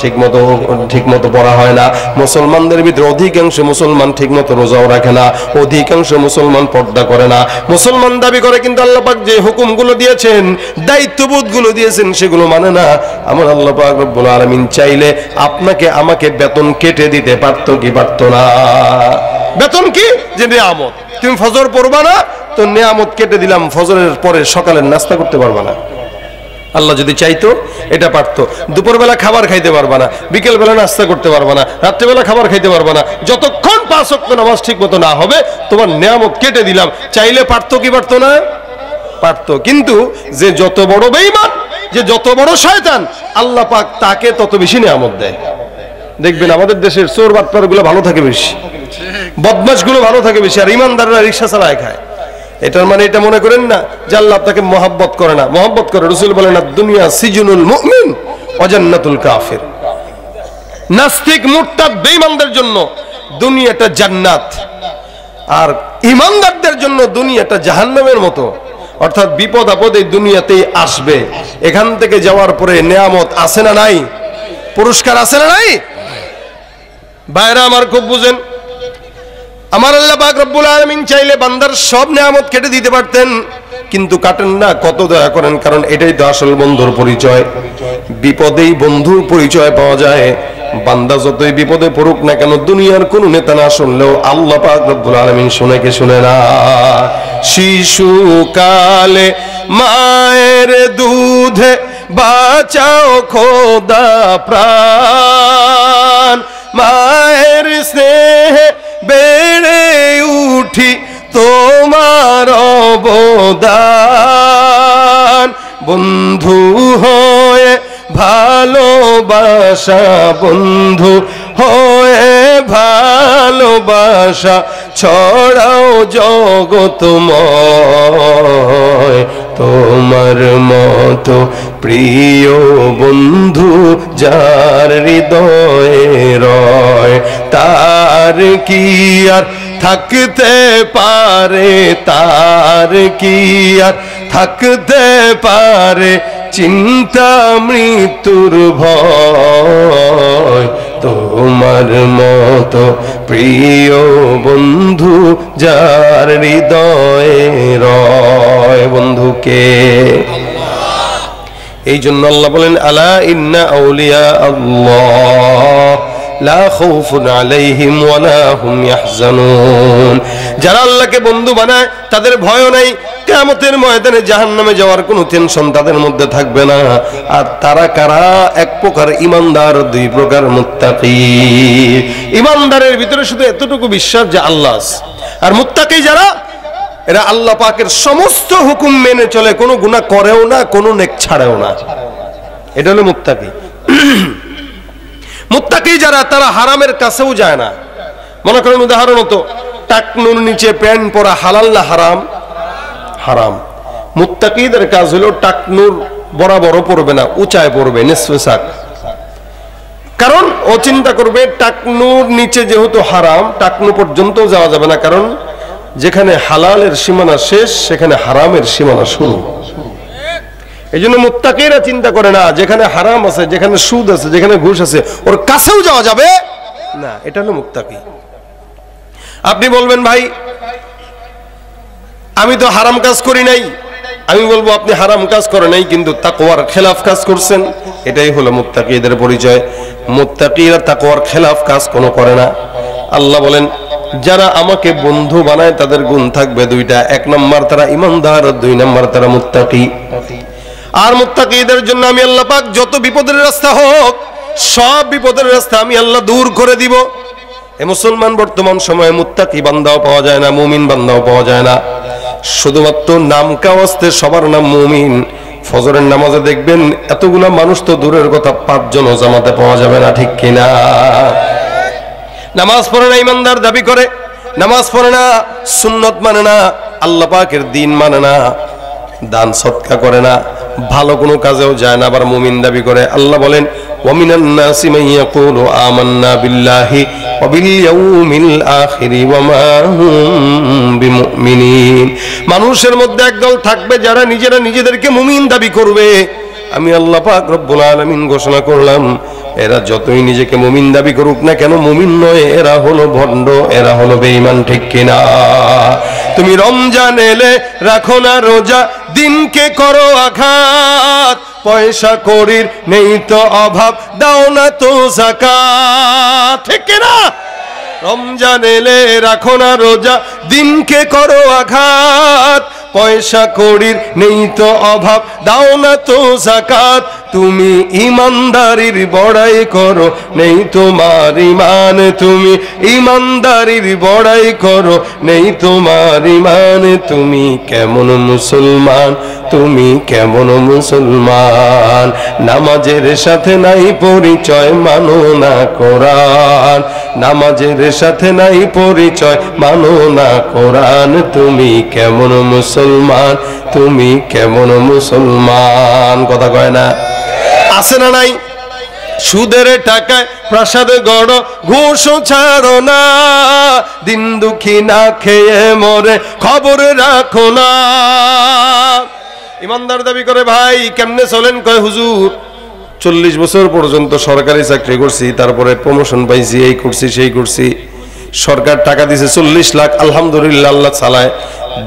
ঠিক মতো পড়া হয় না। মুসলমানদের ভিতরে অধিকাংশ মুসলমান ঠিক মতো রোজাও রাখে না, অধিকাংশ মুসলমান পর্দা করে না। মুসলমান দাবি করে কিন্তু আল্লাহ পাক যে হুকুমগুলো দিয়েছেন, দায়িত্ববোধগুলো দিয়েছেন, সেগুলো মানে না। আমার আল্লাহ পাক রব্বুল আলামিন চাইলে আপনাকে আমাকে বেতন কেটে দিতে পারতো কি পারতো না? বেতন কি? যে নিয়ামত। তুমি ফজর পড়বা না তো নিয়ামত কেটে দিলাম, ফজরের পরে সকালের নাস্তা করতে পারবা না। আল্লাহ যদি চাইতো এটা পারতো। দুপুরবেলা খাবার খাইতে পারবা না, বিকেল বেলা নাস্তা করতে পারবা না, রাত্রেবেলা খাবার খাইতে পারবা না, যতক্ষণ 5 ওয়াক্ত নামাজ ঠিক মতো না হবে তোমার নিয়ামত কেটে দিলাম। চাইলে পারতো কি পারতো না? পারতো। কিন্তু যে যত বড় বেঈমান, যে যত বড় শয়তান, আল্লাহ পাক তাকে তত বেশি নিয়ামত দেয়। দেখবেন আমাদের দেশের চোর বাটপার গুলো ভালো থাকে বেশি, বদমাশ গুলো ভালো থাকে বেশি, আর ইমানদাররা রিকশা চালায় খায়। এটার মানে এটা মনে করেন না যে আল্লাহ আপনাকে মহব্বত করে না, মহব্বত করে। রাসূল বলেন দুনিয়া সিজনুল মুমিন ওয়া জান্নাতুল কাফির। নাস্তিক মুরতাদ বেঈমানদের জন্য দুনিয়াটা জান্নাত, আর ইমানদারদের জন্য দুনিয়াটা জাহান্নামের মতো। অর্থাৎ বিপদ আপদ এই দুনিয়াতেই আসবে, এখান থেকে যাওয়ার পরে নিয়ামত আছে না নাই? পুরস্কার আছে না নাই? ভাইরা আমার খুব বুঝেন, আমার আল্লাহ পাক রব্বুল আলামিন চাইলে বান্দার সব নিয়ামত কেটে দিতে পারতেন, কিন্তু কাটেন না। কত দয়া করেন, কারণ এটাই তো আসল বন্ধুর পরিচয়। বিপদেই বন্ধুর পরিচয় পাওয়া যায়। বান্দা যতই বিপদে পড়ুক না কেন, দুনিয়ার কোন নেতা না শুনলেও আল্লাহ পাক রব্বুল আলামিন শুনে কে শুনে না? শিশুকালে মায়ের দুধে বাঁচাও খোদা প্রাণ, মায়ের স্নেহে বেড়ে উঠি তোমার অবদান, বন্ধু হয়ে ভালোবাসা, বন্ধু হয়ে ভালোবাসা ছড়াও জগতময়, তোমার মতো প্রিয় বন্ধু যার হৃদয়ে রয়, তার কি আর থাকতে পারে, তার কি আর থাকতে পারে চিন্তা মৃত্যুর ভয়, তোমার মতো প্রিয় বন্ধু যার হৃদয়ে রয়। বন্ধুকে এই জন্য আল্লাহ বলেন আলা ইন্না আউলিয়া আল্লাহ লা খাউফুন আলাইহিম ওয়ালা হুম ইয়াহজানুন। যারা আল্লাহকে বন্ধু বানায় তাদের ভয় নাই, কিয়ামতের ময়দানে জাহান্নামে যাওয়ার কোনো টেনশন তাদের মধ্যে থাকবে না। আর তারা কারা? এক প্রকার ইমানদার, দুই প্রকার মুত্তাকি। ইমানদারের ভিতরে শুধু এতটুকু বিশ্বাস যে আল্লাহ আছে, আর মুত্তাকি যারা, এরা আল্লাহ পাকের সমস্ত হুকুম মেনে চলে, কোনো গুনাহ করেও না, কোনো নেক ছাড়েও না। এটা হলো মুত্তাকি। মুত্তাকি যারা, তারা হারামের কাছেও যায় না। মনে করেন উদাহরণত, টাকনুর নিচে প্যান্ট পরা হালাল না হারাম? হারাম। মুত্তাকিদের কাজ হলো টাকনুর বরাবর পড়বে না, উঁচায় পড়বে, নিসফে সাক। কারণ ও চিন্তা করবে টাকনুর নিচে যেহেতু হারাম, টাকনু পর্যন্ত যাওয়া যাবে না, কারণ যেখানে হালালের সীমানা শেষ সেখানে হারামের সীমানা শুরু। এই জন্য মুত্তাকিরা চিন্তা করে না যেখানে হারাম আছে, যেখানে সুদ আছে, যেখানে ঘুষ আছে, ওর কাছেও যাওয়া যাবে না। এটা হলো মুত্তাকি। আপনি বলবেন ভাই আমি তো হারাম কাজ করি নাই, আমি বলবো আপনি হারাম কাজ করেন নাই, কিন্তু তাকওয়ার খেলাফ কাজ করছেন। এটাই হলো মুত্তাকিদের পরিচয়। মুত্তাকিরা তাকওয়ার খেলাফ কাজ কোনো করে না। আল্লাহ বলেন যারা আমাকে বন্ধু বানায় তাদের গুণ থাকবে দুইটা, 1 নম্বর তারা ইমানদার, 2 নম্বর তারা মুত্তাকি। আর মুত্তাকিদের জন্য আমি আল্লাহ পাক যত বিপদের রাস্তা হোক, সব বিপদের রাস্তা আমি আল্লাহ দূর করে দিব। এ মুসলমান বর্তমান সময়ে মুত্তাকি বান্দাও পাওয়া যায় না, মুমিন বান্দাও পাওয়া যায় না, শুধুমাত্র নাম কাওয়াজতে সবার নাম মুমিন। ফজরের নামাজে দেখবেন এতগুলা মানুষ তো দূরের কথা 5 জনও জামাতে পাওয়া যাবে না, ঠিক কিনা? নামাজ পড়ে না ইমানদার দাবি করে, নামাজ পড়ে না, সুন্নত মানে না, আল্লাহ পাকের দ্বীন মানে না, দান সদকা করে না, ভালো কোনো কাজেও যায় না, আবার মুমিন দাবি করে। আল্লাহ বলেন ওয়ামিনান নাসি মান ইয়াকুলু আমান্না বিল্লাহি ওয়া বিল ইয়াউমিল আখিরি ওয়া মা হুম বিমুমিনিন। মানুষের মধ্যে একদল থাকবে যারা নিজেরা নিজেদেরকে মুমিন দাবি করবে। আমি আল্লাহ পাক রব্বুল আলামিন ঘোষণা করলাম, এরা যতই নিজেকে মুমিন দাবি করুক না কেন, মুমিন নয়, এরা হলো ভণ্ড, এরা হলো বেঈমান, ঠিক কিনা? তুমি রমজান এলে রাখো না রোজা, দিনকে করো আঘাত, পয়সা করির নেই তো অভাব, দাও না তো যাকাত, ঠিক কিনা? রমজান এলে রাখো না রোজা, দিনকে করো আঘাত, পয়সা করির নেই তো অভাব, দাও না তো যাকাত। তুমি ইমানদারির বড়াই করো, নেই তোমার ইমান, তুমি ইমানদারির বড়াই করো, নেই তোমার ইমান। তুমি কেমন মুসলমান, তুমি কেমন মুসলমান? নামাজের সাথে নাই পরিচয়, মানো না কোরআন, নামাজের সাথে নাই পরিচয়, মানো না কোরআন। তুমি কেমন মুসলমান, তুমি কেমন মুসলমান? কথা কয় না? আছে না নাই? সুদের টাকায় প্রাসাদ গড়, ঘুষ ছাড়ো না, দিন দুঃখী না খেয়ে মরে, খবর রাখো না। ইমানদার দাবি করে ভাই কেমনে চলেন? কয় হুজুর 40 বছর পর্যন্ত সরকারি চাকরি করছি, তারপরে প্রমোশন পাইছি, এই করছি সেই করছি, সরকার টাকা দিছে 40 লাখ, আলহামদুলিল্লাহ আল্লাহ চালায়।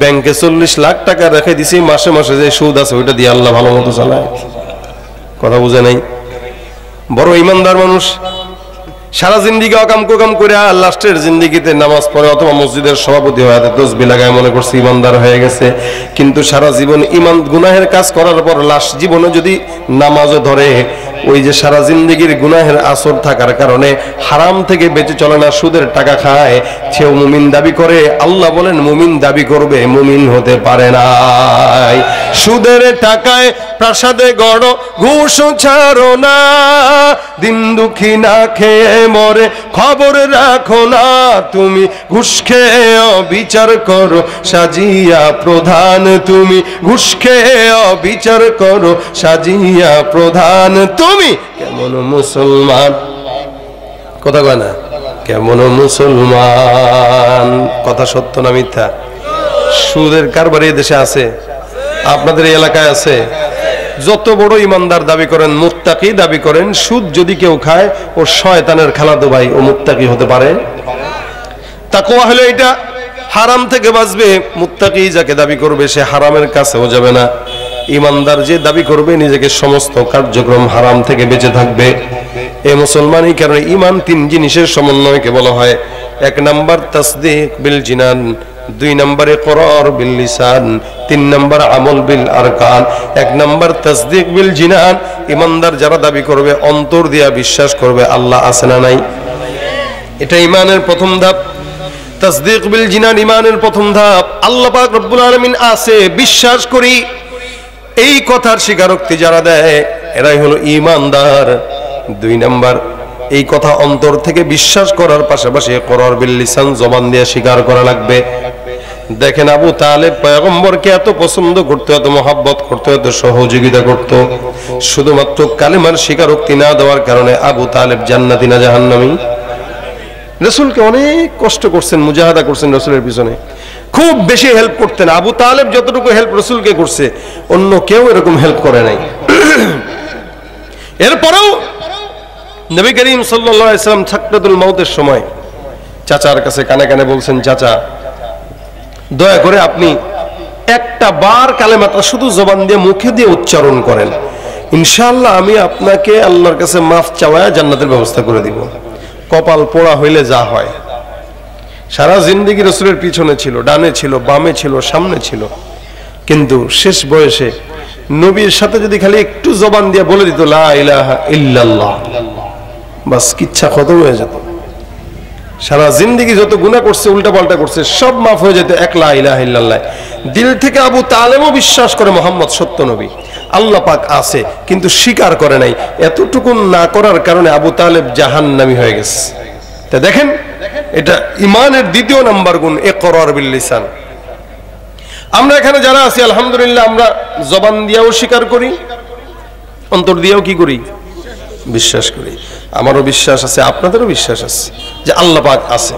ব্যাংকে 40 লাখ টাকা রেখে দিছি, মাসে মাসে যে সুদ আছে ওইটা দিয়ে আল্লাহ ভালো মতো চালায়। কথা বুঝে নাই? বড় ইমানদার মানুষ সারা জিন্দিগি অকাম কুকাম করে লাস্টের জিন্দিগিতে নামাজ পড়ে অথবা মসজিদের সভাপতি হয়ে তসবিহ লাগায়, মনে করছে ইমানদার হয়ে গেছে। কিন্তু সারা জীবন ইমান গুনাহের কাজ করার পর লাস্ট জীবনে যদি নামাজও ধরে, ওই যে সারা জিন্দিগির গুনাহের আসর থাকার কারণে হারাম থেকে বেঁচে চলে না, সুদের টাকা খায়, সেও মুমিন দাবি করে। আল্লাহ বলেন মুমিন দাবি করবে, মুমিন হতে পারে নাই। সুদের টাকায় প্রাসাদে গড়, ঘুষ ছাড়ো না, দিন দুঃখী না খেয়ে মরে, খবর রাখো না। তুমি ঘুষ খেয়ে বিচার করো, সাজিয়া প্রধান, তুমি ঘুষ খেয়ে বিচার করো, সাজিয়া প্রধান। তুমি কেমন মুসলমান? কথা কয় না? কেমন মুসলমান? কথা সত্য না মিথ্যা? সুদের কারবার এই দেশে আছে, আপনাদের এই এলাকায় আছে। যত বড় ইমানদার দাবি করেন, মুত্তাকি দাবি করেন, সুদ যদি কেউ খায় ও শয়তানের খালাতো ভাই, ও মুত্তাকি হতে পারে? তাকওয়া হলো এটা, হারাম থেকে বাঁচবে। মুত্তাকি যাকে দাবি করবে সে হারামের কাছেও যাবে না। ইমানদার যে দাবি করবে নিজেকে সমস্ত কার্যক্রম হারাম থেকে বেঁচে থাকবে। এ মুসলমানই কারণে ইমান 3 জিনিসের সমন্বয়কে বলা হয়। 1 নাম্বার তাসদীক বিল জিনান, 2 নম্বরে ইকরার বিল লিসান, 3 নম্বর আমল বিল আরকান। 1 নম্বর তাসদীক বিল জিনান, ইমানদার যারা দাবি করবে অন্তর দিয়া বিশ্বাস করবে আল্লাহ আছে না নাই, এটা ইমানের প্রথম ধাপ। তাসদীক বিল জিনান ইমানের প্রথম ধাপ। আল্লাহ পাক রব্বুল আলামিন আছে বিশ্বাস করি, এই কথার স্বীকারোক্তি যারা দেয় এরাই হলো ইমানদার। 2 নম্বর এই কথা অন্তর থেকে বিশ্বাস করার পাশাপাশি ইকরার বিল লিসান, জবান দিয়ে স্বীকার করা লাগবে। দেখেন আবু তালেব পয়গম্বরকে এত পছন্দ করতে, এত মহব্বত করতে, এত সহযোগিতা করত, শুধুমাত্র কালেমার স্বীকারোক্তি না দেওয়ার কারণে আবু তালেব জান্নাতি না জাহান্নামী? রাসূলকে অনেক কষ্ট করছেন, মুজাহাদা করছেন রাসূলের পিছনে, খুব বেশি হেল্প করতেন। আবু তালেব যতটুকু হেল্প রাসূলকে করছে অন্য কেউ এরকম হেল্প করে নাই। এরপরেও নবী করিম সাল্লাল্লাহু আলাইহি ওয়াসাল্লাম সাকরাতুল মাউতের সময় চাচার কাছে কানে কানে বলছেন, চাচা দয়া করে আপনি একটা বার কালেমাটা শুধু জবান দিয়ে মুখে দিয়ে উচ্চারণ করেন, ইনশাআল্লাহ আমি আপনাকে আল্লাহর কাছে মাফ চাওয়া জান্নাতের ব্যবস্থা করে দিব। কপাল পোড়া হইলে যা হয়। সারা জিন্দেগি রাসূলের পিছনে ছিল, ডানে ছিল, বামে ছিল, সামনে ছিল, কিন্তু শেষ বয়সে নবীর সাথে যদি খালি একটু জবান দিয়ে বলে দিত লা ইলাহা ইল্লাল্লাহ, বাস কিচ্ছা খতম হয়ে যেত। সারা জিন্দেগি যত গুনাহ করছে, উল্টা পাল্টা করছে, সব মাফ হয়ে যেত এক লা ইলাহা ইল্লাল্লাহ। দিল থেকে আবু তালেবও বিশ্বাস করে মোহাম্মদ সত্য নবী, আল্লাহ পাক আছে, কিন্তু স্বীকার করে নাই। এতটুকু না করার কারণে আবু তালেব জাহান্নামী হয়ে গেছে। তা দেখেন, এটা ইমানের দ্বিতীয় নাম্বার গুণ, ইকরার বিল লিসান। আমরা এখানে যারা আছি আলহামদুলিল্লাহ, আমরা জবান দিয়েও স্বীকার করি, অন্তর দিয়েও কি করি? বিশ্বাস করি। আমারও বিশ্বাস আছে, আপনাদেরও বিশ্বাস আছে যে আল্লাহ পাক আছে।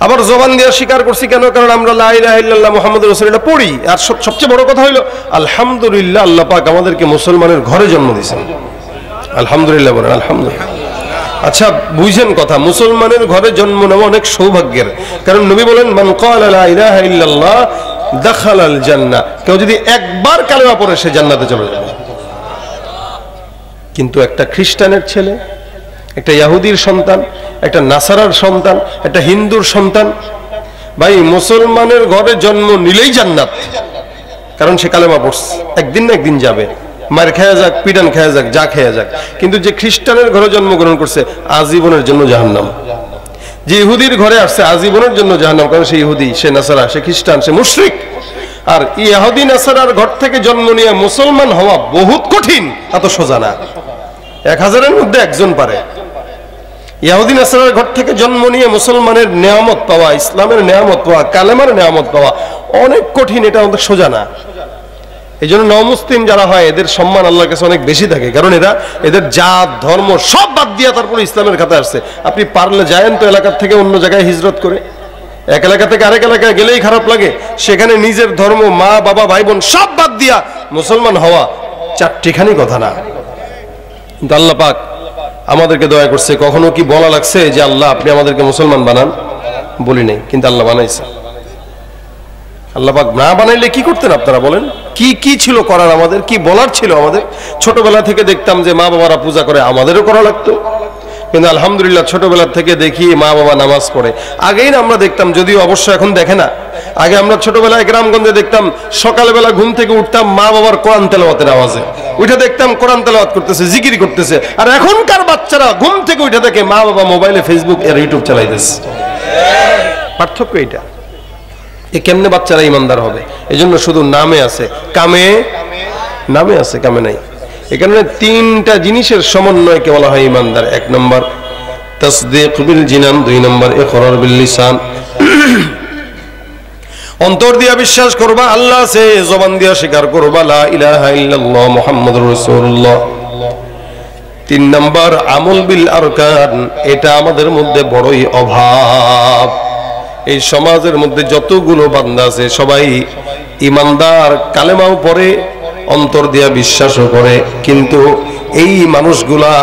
আবার জবান দিয়ে স্বীকার করছি কেন? কারণ আমরা লা ইলাহা ইল্লাল্লাহ মুহাম্মাদুর রাসূলুল্লাহ এটা পড়ি। আর সবচেয়ে বড় কথা হলো আলহামদুলিল্লাহ, আল্লাহ পাক আমাদেরকে মুসলমানের ঘরে জন্ম দিয়েছেন। আলহামদুলিল্লাহ বলেন, আলহামদুলিল্লাহ। আচ্ছা বুঝেন কথা, মুসলমানের ঘরে জন্ম নেওয়া অনেক সৌভাগ্যের। কারণ নবী বলেন, মান ক্বালা লা ইলাহা ইল্লাল্লাহ দাখালাল জান্নাহ, কেউ যদি একবার কালেমা পড়ে সে জান্নাতে চলে যাবে। কিন্তু একটা খ্রিস্টানের ছেলে, একটা ইহুদির সন্তান, একটা নাসারার সন্তান, একটা হিন্দুর সন্তান, ভাই মুসলমানের ঘরে জন্ম নিলেই জান্নাত। কারণ সে কালেমা পড়ছে, একদিন না একদিন যাবে, মার খেয়ে যাক, পিটান খেয়ে যাক, যা খেয়ে যাক। কিন্তু যে খ্রিস্টানের ঘরে জন্মগ্রহণ করছে আজীবনের জন্য জাহান্নাম। যে ইহুদির ঘরে আসছে আজীবনের জন্য জাহান্নাম, কারণ সে ইহুদি, সে নাসারা, সে খ্রিস্টান, সে মুশরিক। আর ইহুদি নাসারার ঘর থেকে জন্ম নিয়ে মুসলমান হওয়া বহুত কঠিন, এত সোজা না। 1000-এর মধ্যে একজন পারে। ইহুদি নাসারার ঘর থেকে জন্ম নিয়ে মুসলমানের নিয়ামত পাওয়া, ইসলামের নিয়ামত পাওয়া, কালেমার নিয়ামত পাওয়া অনেক কঠিন, এটা আমাদের সোজা না। এই জন্য নমুসলিম যারা হয় এদের সম্মান আল্লাহর কাছে অনেক বেশি থাকে, কারণ এদের জাত ধর্ম সব বাদ দিয়ে তারপরে ইসলামের খাতায় আসছে। আপনি পারলে যায়েন তো এলাকার থেকে অন্য জায়গায় হিজরত করে, এক এলাকা থেকে আরেক এলাকায় গেলেই খারাপ লাগে। সেখানে নিজের ধর্ম, মা বাবা ভাই বোন সব বাদ দিয়া মুসলমান হওয়া চারটিখানি কথা না। কিন্তু আল্লাহ পাক আমাদেরকে দয়া করছে। কখনো কি বলা লাগছে যে আল্লাহ আপনি আমাদেরকে মুসলমান বানান? বলি নাই, কিন্তু আল্লাহ বানাইছে। আল্লাহ পাক না বানাইলে কি করতেন আপনারা বলেন? কি কি ছিল করার, আমাদের কি বলার ছিল? আমাদের ছোটবেলা থেকে দেখতাম যে মা বাবারা পূজা করে, আমাদেরও করা লাগতো। কিন্তু আলহামদুলিল্লাহ ছোটবেলা থেকে দেখি মা বাবা নামাজ পড়ে। আগেই না আমরা দেখতাম, যদিও অবশ্য এখন দেখে না, আগে আমরা ছোটবেলায় গ্রামগঞ্জে দেখতাম সকালবেলা ঘুম থেকে উঠতাম মা বাবার কোরআন তেলাওয়াতের আওয়াজে, উঠে দেখতাম কোরআন তেলাওয়াত করতেছে, জিকির করতেছে। আর এখনকার বাচ্চারা ঘুম থেকে উঠে দেখে মা বাবা মোবাইলে ফেসবুক আর ইউটিউব চালাইতেছে। পার্থক্য এটা। এ কেমনে বাচ্চারা ইমানদার হবে? এই জন্য শুধু নামে আছে, কামে নামে আছে, কামে নাই। এই কারণে তিনটা জিনিসের সমন্বয়কে বলা হয় ইমানদার। 1 নম্বর তাসদীক বিল জিনান, 2 নম্বর ইকরার বিল লিসান, অন্তর দিয়া বিশ্বাস করবা আল্লাহ আছে, জবান দিয়া স্বীকার করবা লা ইলাহা ইল্লাল্লাহ মুহাম্মাদুর রাসূলুল্লাহ। 3 নম্বর আমল বিল আরকান, এটা আমাদের মধ্যে বড়ই অভাব। এই সমাজের মধ্যে যতগুলো বান্দা আছে সবাই ইমানদার, কালেমাও পড়ে, অন্তর দিয়া বিশ্বাসও করে, কিন্তু এই মানুষগুলা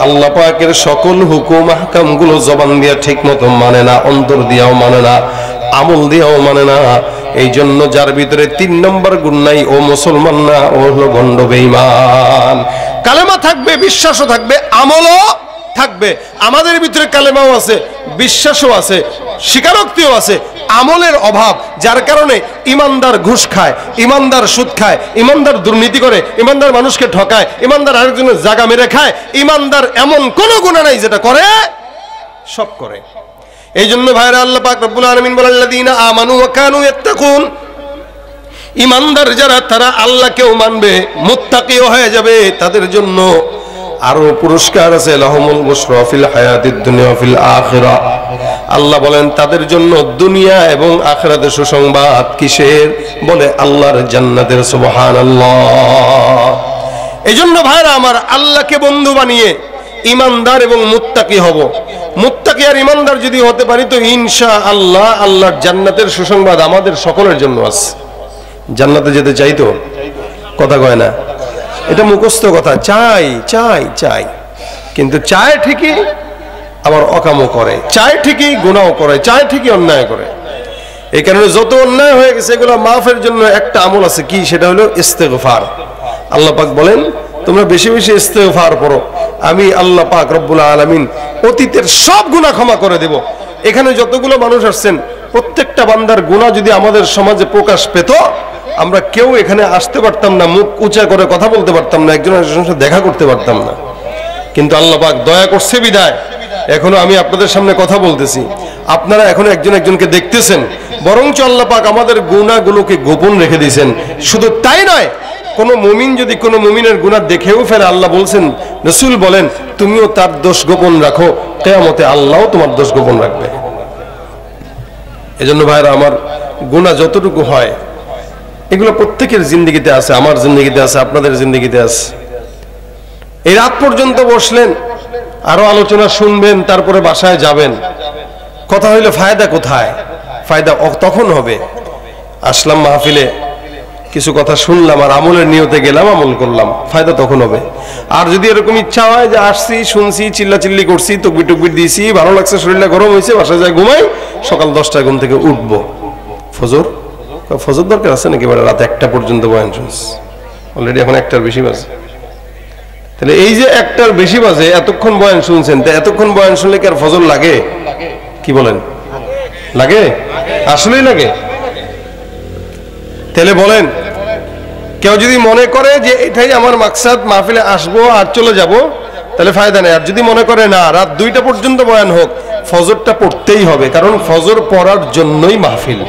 আল্লাহ পাকের সকল হুকুম আহকামগুলো জবান দিয়া ঠিক মতো মানে না, অন্তর দিয়াও মানে না, আমল দিয়াও মানে না। এই জন্য যার ভিতরে 3 নম্বর গুণ নাই ও মুসলমান না, ও হলো ভণ্ড বেঈমান। কালেমা থাকবে, বিশ্বাসও থাকবে, আমলও থাকবে। আমাদের ভিতরে কালেমাও আছে, বিশ্বাসও আছে, স্বীকারোক্তিও আছে, আমলের অভাব, যার কারণে ইমানদার ঘুষ খায়, ইমানদার সুদ খায়, ইমানদার দুর্নীতি করে, ইমানদার মানুষকে ঠকায়, ইমানদার আরেকজনের জায়গা মেরে খায়। ইমানদার এমন কোন গুনাহ নাই যেটা করে, সব করে। এই জন্য ভাইরা আল্লাহ পাক রব্বুল আলামিন বলেন আল্লাযীনা আমানু ওয়া কানু ইয়াত্তাকুন, ইমানদার যারা তারা আল্লাহকেও মানবে, মুত্তাকিও হয়ে যাবে, তাদের জন্য আরো পুরস্কার আছে। লাহুমুল বুশরা ফিল হায়াতিদ দুনিয়া ফিল আখিরাহ, আল্লাহ বলেন তাদের জন্য দুনিয়া এবং আখিরাতে সুসংবাদ। কিসের? বলে আল্লাহর জান্নাতের। সুবহানাল্লাহ। এইজন্য ভাইরা আমার, আল্লাহকে বন্ধু বানিয়ে ইমানদার এবং মুত্তাকি হব। মুত্তাকি আর ইমানদার যদি হতে পারি তো ইনশাআল্লাহ আল্লাহর জান্নাতের সুসংবাদ আমাদের সকলের জন্য আছে। জান্নাতে যেতে চাই তো? কথা কয় না, এটা মুখস্থ কথা। চাই চাই চাই, কিন্তু চায় ঠিকই আবার অকামও করে, চায় ঠিকই গুনাহও করে, চায় ঠিকই অন্যায় করে। এই কারণে যত অন্যায় হয়ে গেছে এগুলো মাফের জন্য একটা আমল আছে, কি? সেটা হলো ইস্তেগফার। আল্লাহ পাক বলেন তোমরা বেশি বেশি ইস্তেগফার করো, আমি আল্লাহ পাক রব্বুল আলামিন অতীতের সব গুনাহ ক্ষমা করে দেব। এখানে যতগুলো মানুষ আসছেন প্রত্যেকটা বান্দার গুনাহ যদি আমাদের সমাজে প্রকাশ পেত, আমরা কেউ এখানে আসতে পারতাম না, মুখ উঁচা করে কথা বলতে পারতাম না, একজন একজনের সাথে দেখা করতে পারতাম না। কিন্তু আল্লাহ পাক দয়া করছে বিদায় এখনো আমি আপনাদের সামনে কথা বলতেছি, আপনারা এখনো একজন একজনকে দেখতেছেন, বরঞ্চ আল্লাহ পাক আমাদের গুনাহগুলোকে গোপন রেখে দিয়েছেন। শুধু তাই নয়, কোন মুমিন যদি কোন মুমিনের গুনাহ দেখেও ফেলে, আল্লাহ বলছেন, রাসূল বলেন, তুমিও তার দোষ গোপন রাখো, কিয়ামতে আল্লাহও তোমার দোষ গোপন রাখবে। এজন্য ভাইরা আমার, গুনাহ যতটুকু হয় এগুলো প্রত্যেকের জিন্দেগিতে আছে, আমার জিন্দেগিতে আছে, আপনাদের জিন্দেগিতে আছে। এই রাত পর্যন্ত বসলেন, আরো আলোচনা শুনবেন, তারপরে বাসায় যাবেন। কথা হইলে ফায়দা কোথায়? ফায়দা তখন হবে, আসলাম মাহফিলে, কিছু কথা শুনলাম আর আমলের নিয়তে গেলাম, আমল করলাম, ফায়দা তখন হবে। আর যদি এরকম ইচ্ছা হয় যে আসছি, শুনছি, চিল্লাচিল্লি করছি, তকবির টকবির দিয়েছি, ভালো লাগছে, শরীরটা গরম হয়েছে, বাসায় যায় ঘুমাই, সকাল 10টায় ঘুম থেকে উঠবো, ফজর দরকার আছে নাকি? রাত 1টা পর্যন্ত বয়ান শুনছি, অলরেডি এখন 1টার বেশি বাজে। তাহলে এই যে 1টার বেশি বাজে, এতক্ষণ বয়ান শুনছেন, তা এতক্ষণ বয়ান শুনলে কি আর ফজর লাগে? কি বলেন, লাগে? আসলেই লাগে? তাহলে বলেন, কেউ যদি মনে করে যে এটাই আমার মাকসাদ, মাহফিলে আসবো আর চলে যাব, তাহলে ফায়দা নেই। আর যদি মনে করে না, রাত 2টা পর্যন্ত বয়ান হোক, ফজরটা পড়তেই হবে, কারণ ফজর পড়ার জন্যই মাহফিল।